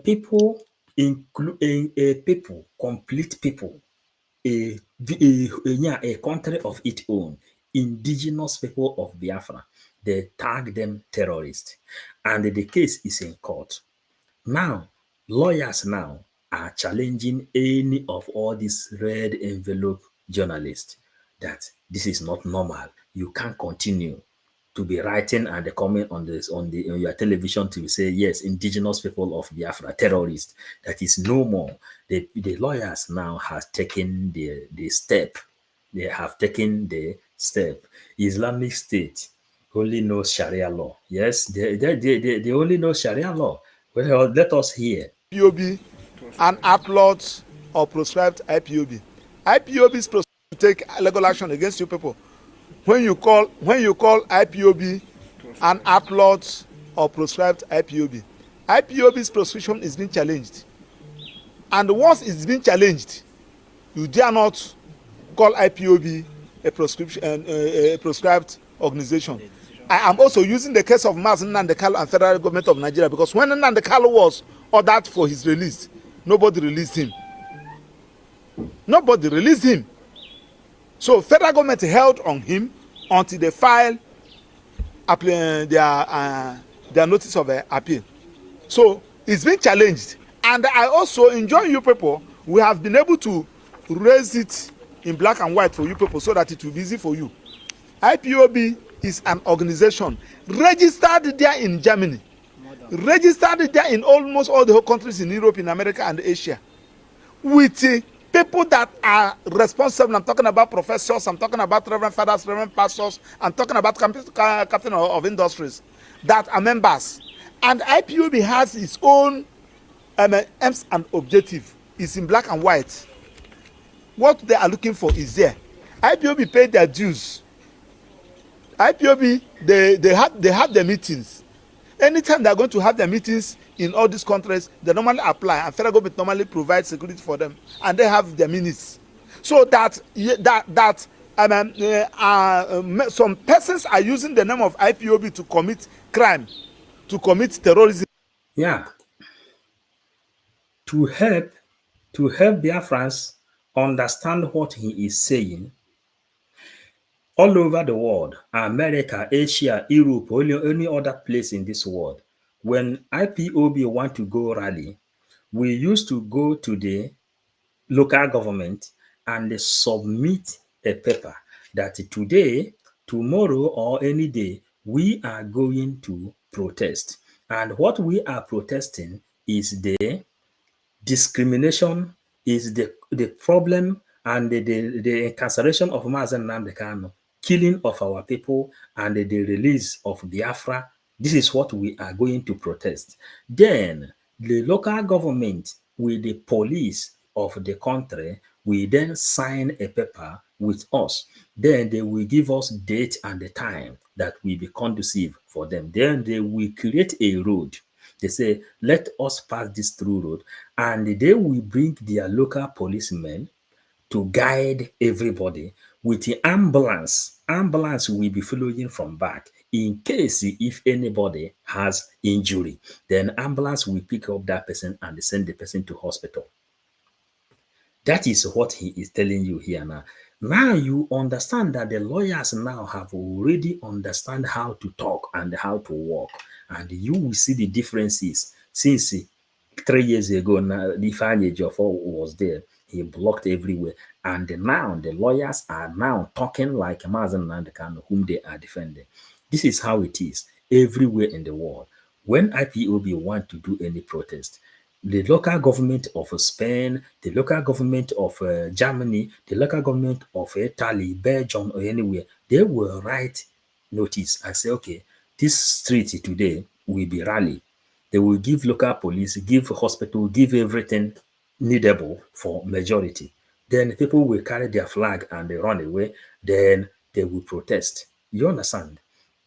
People include people, complete people, a country of its own, indigenous people of Biafra. They tag them terrorists, and the case is in court. Now, lawyers now are challenging any of all these red envelope journalists that this is not normal. You can't continue to be writing and coming on your television to say yes, indigenous people of Biafra terrorists. That is no more. The lawyers now have taken the step. They have taken the step. Islamic State only knows Sharia law. Yes, they only know Sharia law. Well, let us hear. and outlawed or proscribed IPOB. IPOB is supposed to take legal action against you people. When you call IPOB and outlawed or proscribed IPOB, IPOB's proscription is being challenged. And once it's been challenged, you dare not call IPOB a proscribed organization. I am also using the case of Mazen Nnamdi Kanu and federal government of Nigeria, because when Nnamdi Kanu was ordered for his release, nobody released him. Nobody released him. So federal government held on him until they file their notice of appeal. So it's been challenged, and I also enjoy you people. We have been able to raise it in black and white for you people so that it will be easy for you. IPOB is an organization registered there in Germany, registered there in almost all the whole countries in Europe, in America, and Asia, with people that are responsible. I'm talking about professors, I'm talking about reverend fathers, reverend pastors, I'm talking about captain of industries that are members. And IPOB has its own aims and objective. It's in black and white. What they are looking for is there. IPOB paid their dues. IPOB, they have their meetings. Anytime they are going to have their meetings in all these countries, they normally apply, and federal government normally provides security for them, and they have their minutes. So some persons are using the name of IPOB to commit crime, to commit terrorism. Yeah. To help Biafrans understand what he is saying, all over the world, America, Asia, Europe, or any other place in this world, when IPOB want to go rally, we used to go to the local government and submit a paper that today, tomorrow, or any day, we are going to protest. And what we are protesting is the discrimination, is the problem, and the incarceration of Mazen Nnamdi Kanu, killing of our people, and the release of Biafra. This is what we are going to protest. Then the local government with the police of the country will then sign a paper with us. Then they will give us date and the time that will be conducive for them. Then they will create a road. They say, let us pass this through road, and they will bring their local policemen to guide everybody with the ambulance. Ambulance will be following from back. In case if anybody has injury, then ambulance will pick up that person and send the person to hospital. That is what he is telling you here now. Now you understand that the lawyers now have already understand how to talk and how to walk, and you will see the differences since 3 years ago. Now, Ifeanyi Ejiofor was there. He blocked everywhere, and now the lawyers are now talking like Mazen Nandekan, whom they are defending. This is how it is everywhere in the world. When IPOB want to do any protest, the local government of Spain, the local government of Germany, the local government of Italy, Belgium, or anywhere, they will write notice and say, okay, this street today will be rally. They will give local police, give hospital, give everything needable for majority. Then people will carry their flag and they run away. Then they will protest. You understand?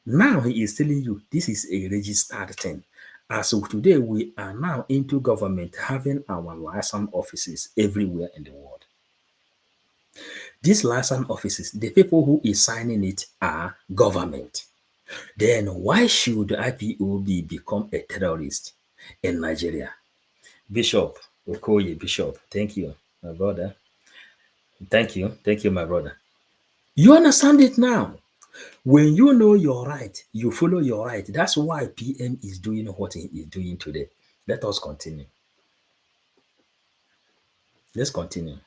Now he is telling you this is a registered thing. As of today, we are now into government having our license offices everywhere in the world. These license offices, the people who is signing it are government. Then why should IPOB become a terrorist in Nigeria? Bishop Okoye, Bishop, thank you, my brother. Thank you, my brother. You understand it now. When you know your right, you follow your right. That's why PM is doing what he is doing today. Let us continue. Let's continue.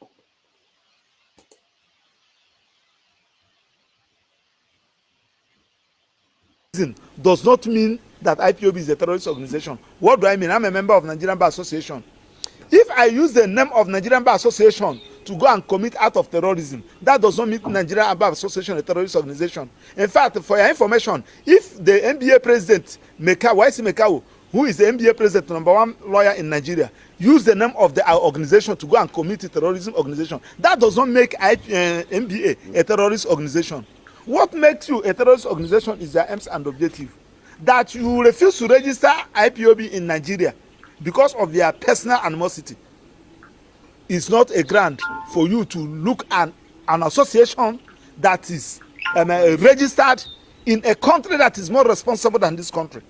Does not mean that IPOB is a terrorist organization. What do I mean? I'm a member of Nigerian Bar Association. If I use the name of Nigerian Bar Association to go and commit act of terrorism, that does not make Nigerian Bar Association a terrorist organization. In fact, for your information, if the NBA president, Mekau, who is the NBA president, #1 lawyer in Nigeria, use the name of the organization to go and commit a terrorism organization, that does not make NBA a terrorist organization. What makes you a terrorist organization is their aims and objective. That you refuse to register IPOB in Nigeria because of their personal animosity is not a ground for you to look at an association that is registered in a country that is more responsible than this country,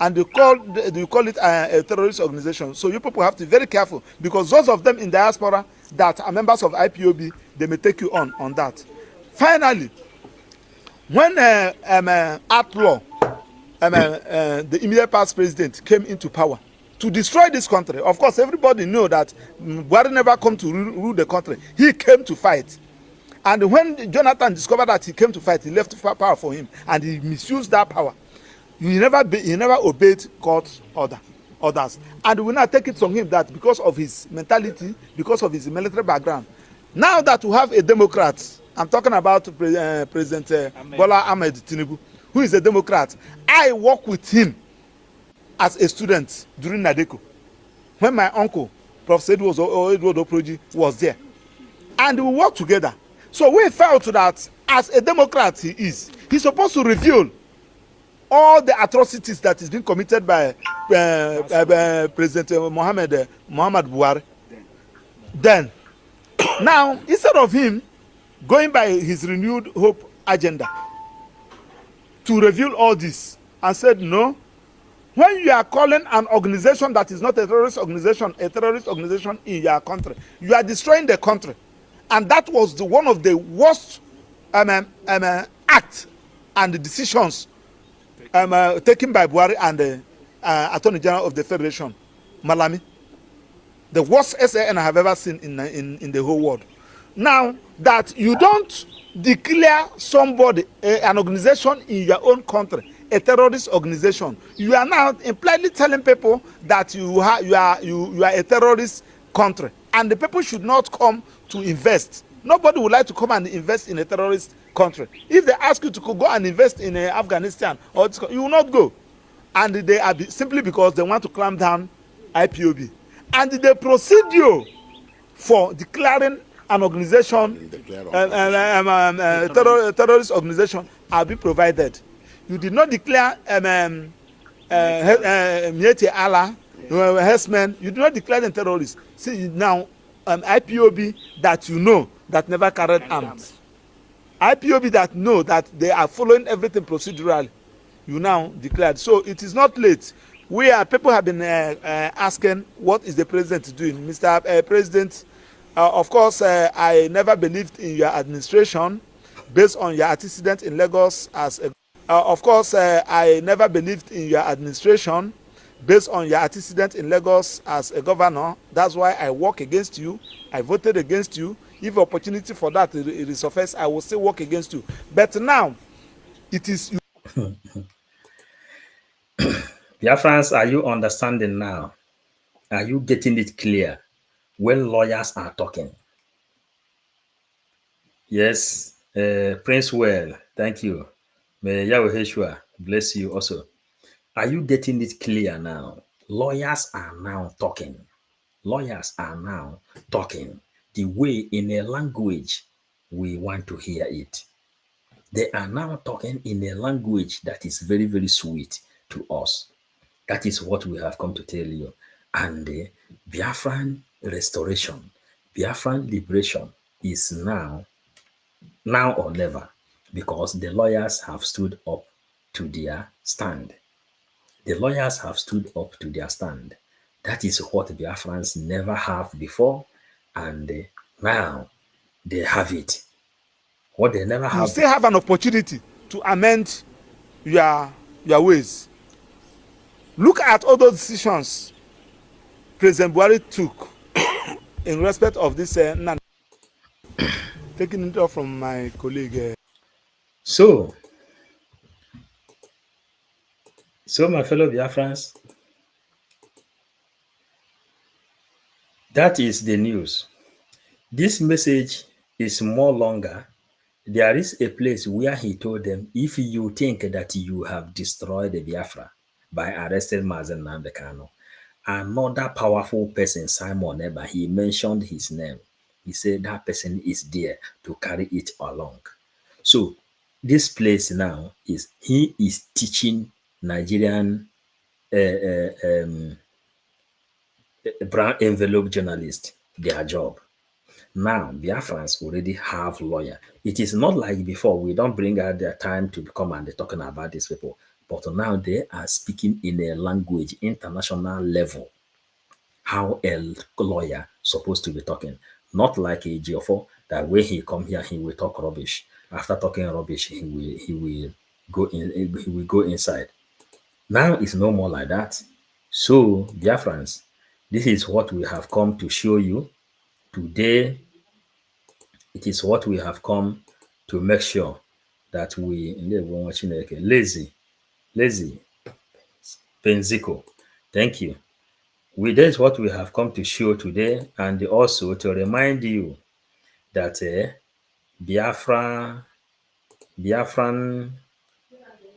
and you call it a terrorist organization. So you people have to be very careful, because those of them in diaspora that are members of IPOB, they may take you on that. Finally, when Outlaw, the immediate past president, came into power to destroy this country, of course everybody knew that Buhari never come to rule the country. He came to fight, and when Jonathan discovered that he came to fight, he left power for him and he misused that power. He never obeyed God's orders, and we now take it from him that because of his mentality, because of his military background, now that we have a Democrat, I'm talking about President Bola Ahmed Tinubu, who is a Democrat. I work with him as a student during Nadeko, when my uncle, Professor Edward Oproji, was there, and we worked together. So we felt that as a Democrat he's supposed to reveal all the atrocities that is being committed by President Muhammad Buhari. Then, now, instead of him going by his renewed hope agenda to reveal all this, and said, no, when you are calling an organization that is not a terrorist organization in your country, you are destroying the country. And that was one of the worst acts and decisions taken by Buhari and the Attorney General of the Federation, Malami. The worst SAN I have ever seen in the whole world. Now that you don't declare somebody, an organization in your own country, a terrorist organization, you are now impliedly telling people that you are a terrorist country, and the people should not come to invest. Nobody would like to come and invest in a terrorist country. If they ask you to go and invest in Afghanistan, you will not go, and they are simply because they want to clamp down IPOB. And the procedure for declaring an organization, terrorist organization, will be provided. You did not declare Miete Allah, Hesman, you did not declare them terrorists. See now, IPOB that you know that never carried arms. IPOB that know that they are following everything procedurally. you now declared. So it is not late. People have been asking, what is the president doing? Mr. President, of course, I never believed in your administration based on your antecedent in Lagos as a of course, I never believed in your administration based on your antecedent in Lagos as a governor. That's why I work against you. I voted against you. If opportunity for that resurface, I will still work against you. But now, it is you. Biafrans, are you understanding now? Are you getting it clear when lawyers are talking? Yes, Prince Well, thank you. May Yahweh Yeshua bless you also. Are you getting it clear now? Lawyers are now talking. Lawyers are now talking the way in a language we want to hear it. They are now talking in a language that is very, very sweet to us. That is what we have come to tell you. And the Biafran restoration, Biafran liberation is now or never, because the lawyers have stood up to their stand. The lawyers have stood up to their stand. That is what Biafrans never have before, and now they have it. What they never You have still have an opportunity to amend your ways. Look at all those decisions President Buhari took in respect of this taking it off from my colleague. So, my fellow Biafrans, that is the news. This message is more longer. There is a place where he told them, if you think that you have destroyed the Biafra by arresting Mazen Nnamdi Kanu, another powerful person, Simon Eber, he mentioned his name. He said that person is there to carry it along. So this place now he is teaching Nigerian brown envelope journalists their job. Now, Biafrans already have lawyer. It is not like before. We don't bring out their time to come and they're talking about these people. But now they are speaking in a language, international level, how a lawyer supposed to be talking. Not like a GFO that when he come here, he will talk rubbish. After talking rubbish, he will go inside. Now it's no more like that. So, Biafrans, this is what we have come to show you today. It is what we have come to make sure that lazy Penzico. Thank you. That is what we have come to show today, and also to remind you that Biafran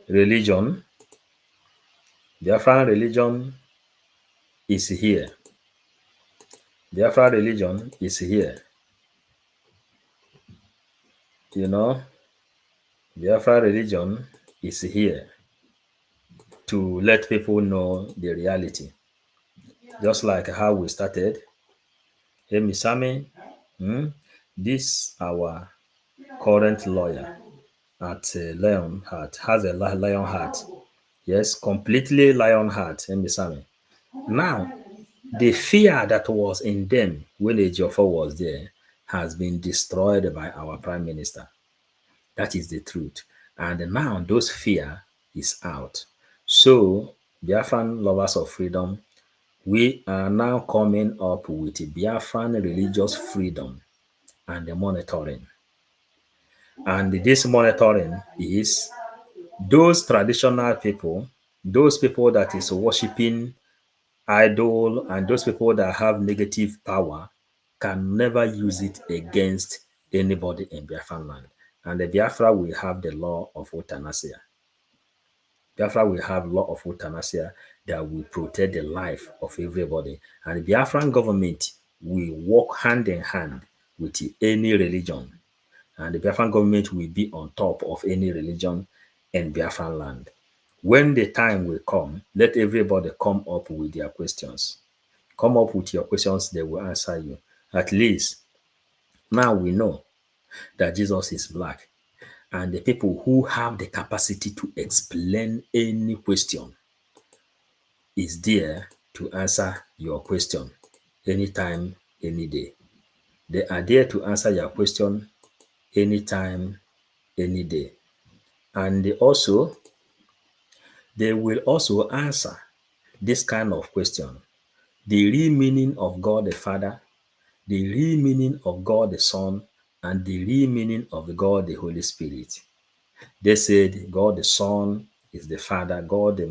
religion, Biafran religion is here. Biafran religion is here. You know, Biafran religion is here to let people know the reality. Just like how we started, Emisame, this our current lawyer at Lion Heart has a lion heart. Yes, completely lion heart, Emisame. Now, the fear that was in them when Ejiofor was there has been destroyed by our prime minister. That is the truth. And now those fear is out. So, Biafran lovers of freedom, we are now coming up with Biafran religious freedom and the monitoring. And this monitoring is those traditional people, those people that is worshiping idol, and those people that have negative power can never use it against anybody in Biafran land. And the Biafra will have the law of euthanasia. Biafra will have law of euthanasia that will protect the life of everybody. And the Biafran government will work hand in hand with any religion. And the Biafran government will be on top of any religion in Biafran land. When the time will come, let everybody come up with their questions. Come up with your questions, they will answer you. At least now we know that Jesus is black. and the people who have the capacity to explain any question is there to answer your question anytime, any day. They are there to answer your question anytime, any day. And they will also answer this kind of question. The real meaning of God the Father, the real meaning of God the Son, and the real meaning of God the Holy Spirit. They said God the Son is the Father, God the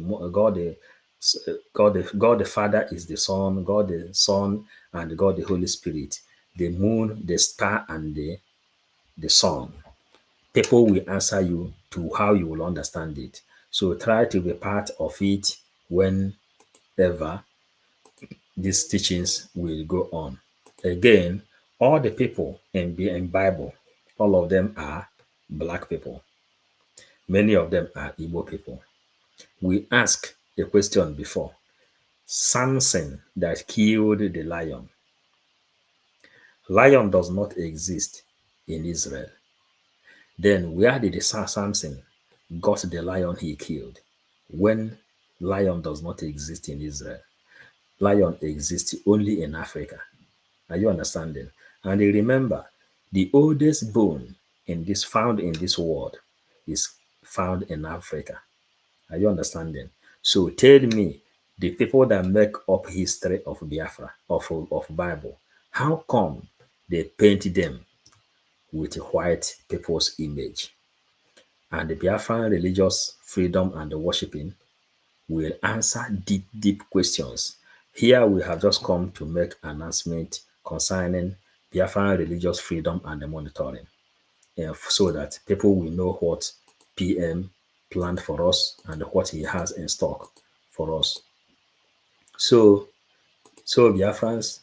Father is the Son, God the Son, and God the Holy Spirit. The moon, the star, and the sun. People will answer you to how you will understand it. So try to be part of it whenever these teachings will go on. Again, all the people in Bible, all of them are black people. Many of them are Igbo people. We asked a question before. Samson that killed the lion. Lion does not exist in Israel. Then where did the Samson got the lion he killed? When lion does not exist in Israel. Lion exists only in Africa. Are you understanding? And remember, the oldest bone found in this world is found in Africa. Are you understanding? So tell me, the people that make up history of Biafra, of Bible, how come they paint them with white people's image? And the Biafran religious freedom and the worshiping will answer deep, deep questions. Here we have just come to make announcement concerning Biafran religious freedom and the monitoring, so that people will know what PM planned for us and what he has in stock for us. So, Biafrans,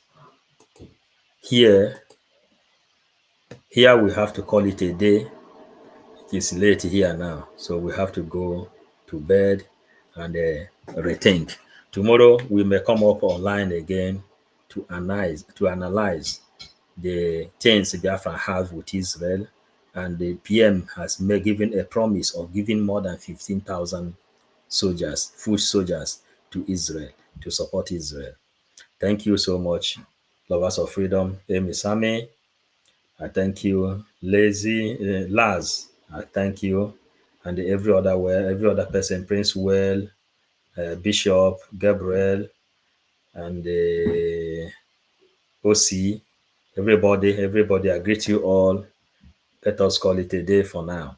here, here we have to call it a day. It is late here now, so we have to go to bed and rethink. Tomorrow we may come up online again to analyze the things Biafra has with Israel, and the PM has given a promise of giving more than 15,000 soldiers, foot soldiers, to Israel to support Israel. Thank you so much, lovers of freedom. Amy Sami, I thank you. Lazy Laz, I thank you. And every other person, Prince Well, Bishop, Gabriel, and OC, everybody, I greet you all. Let us call it a day for now.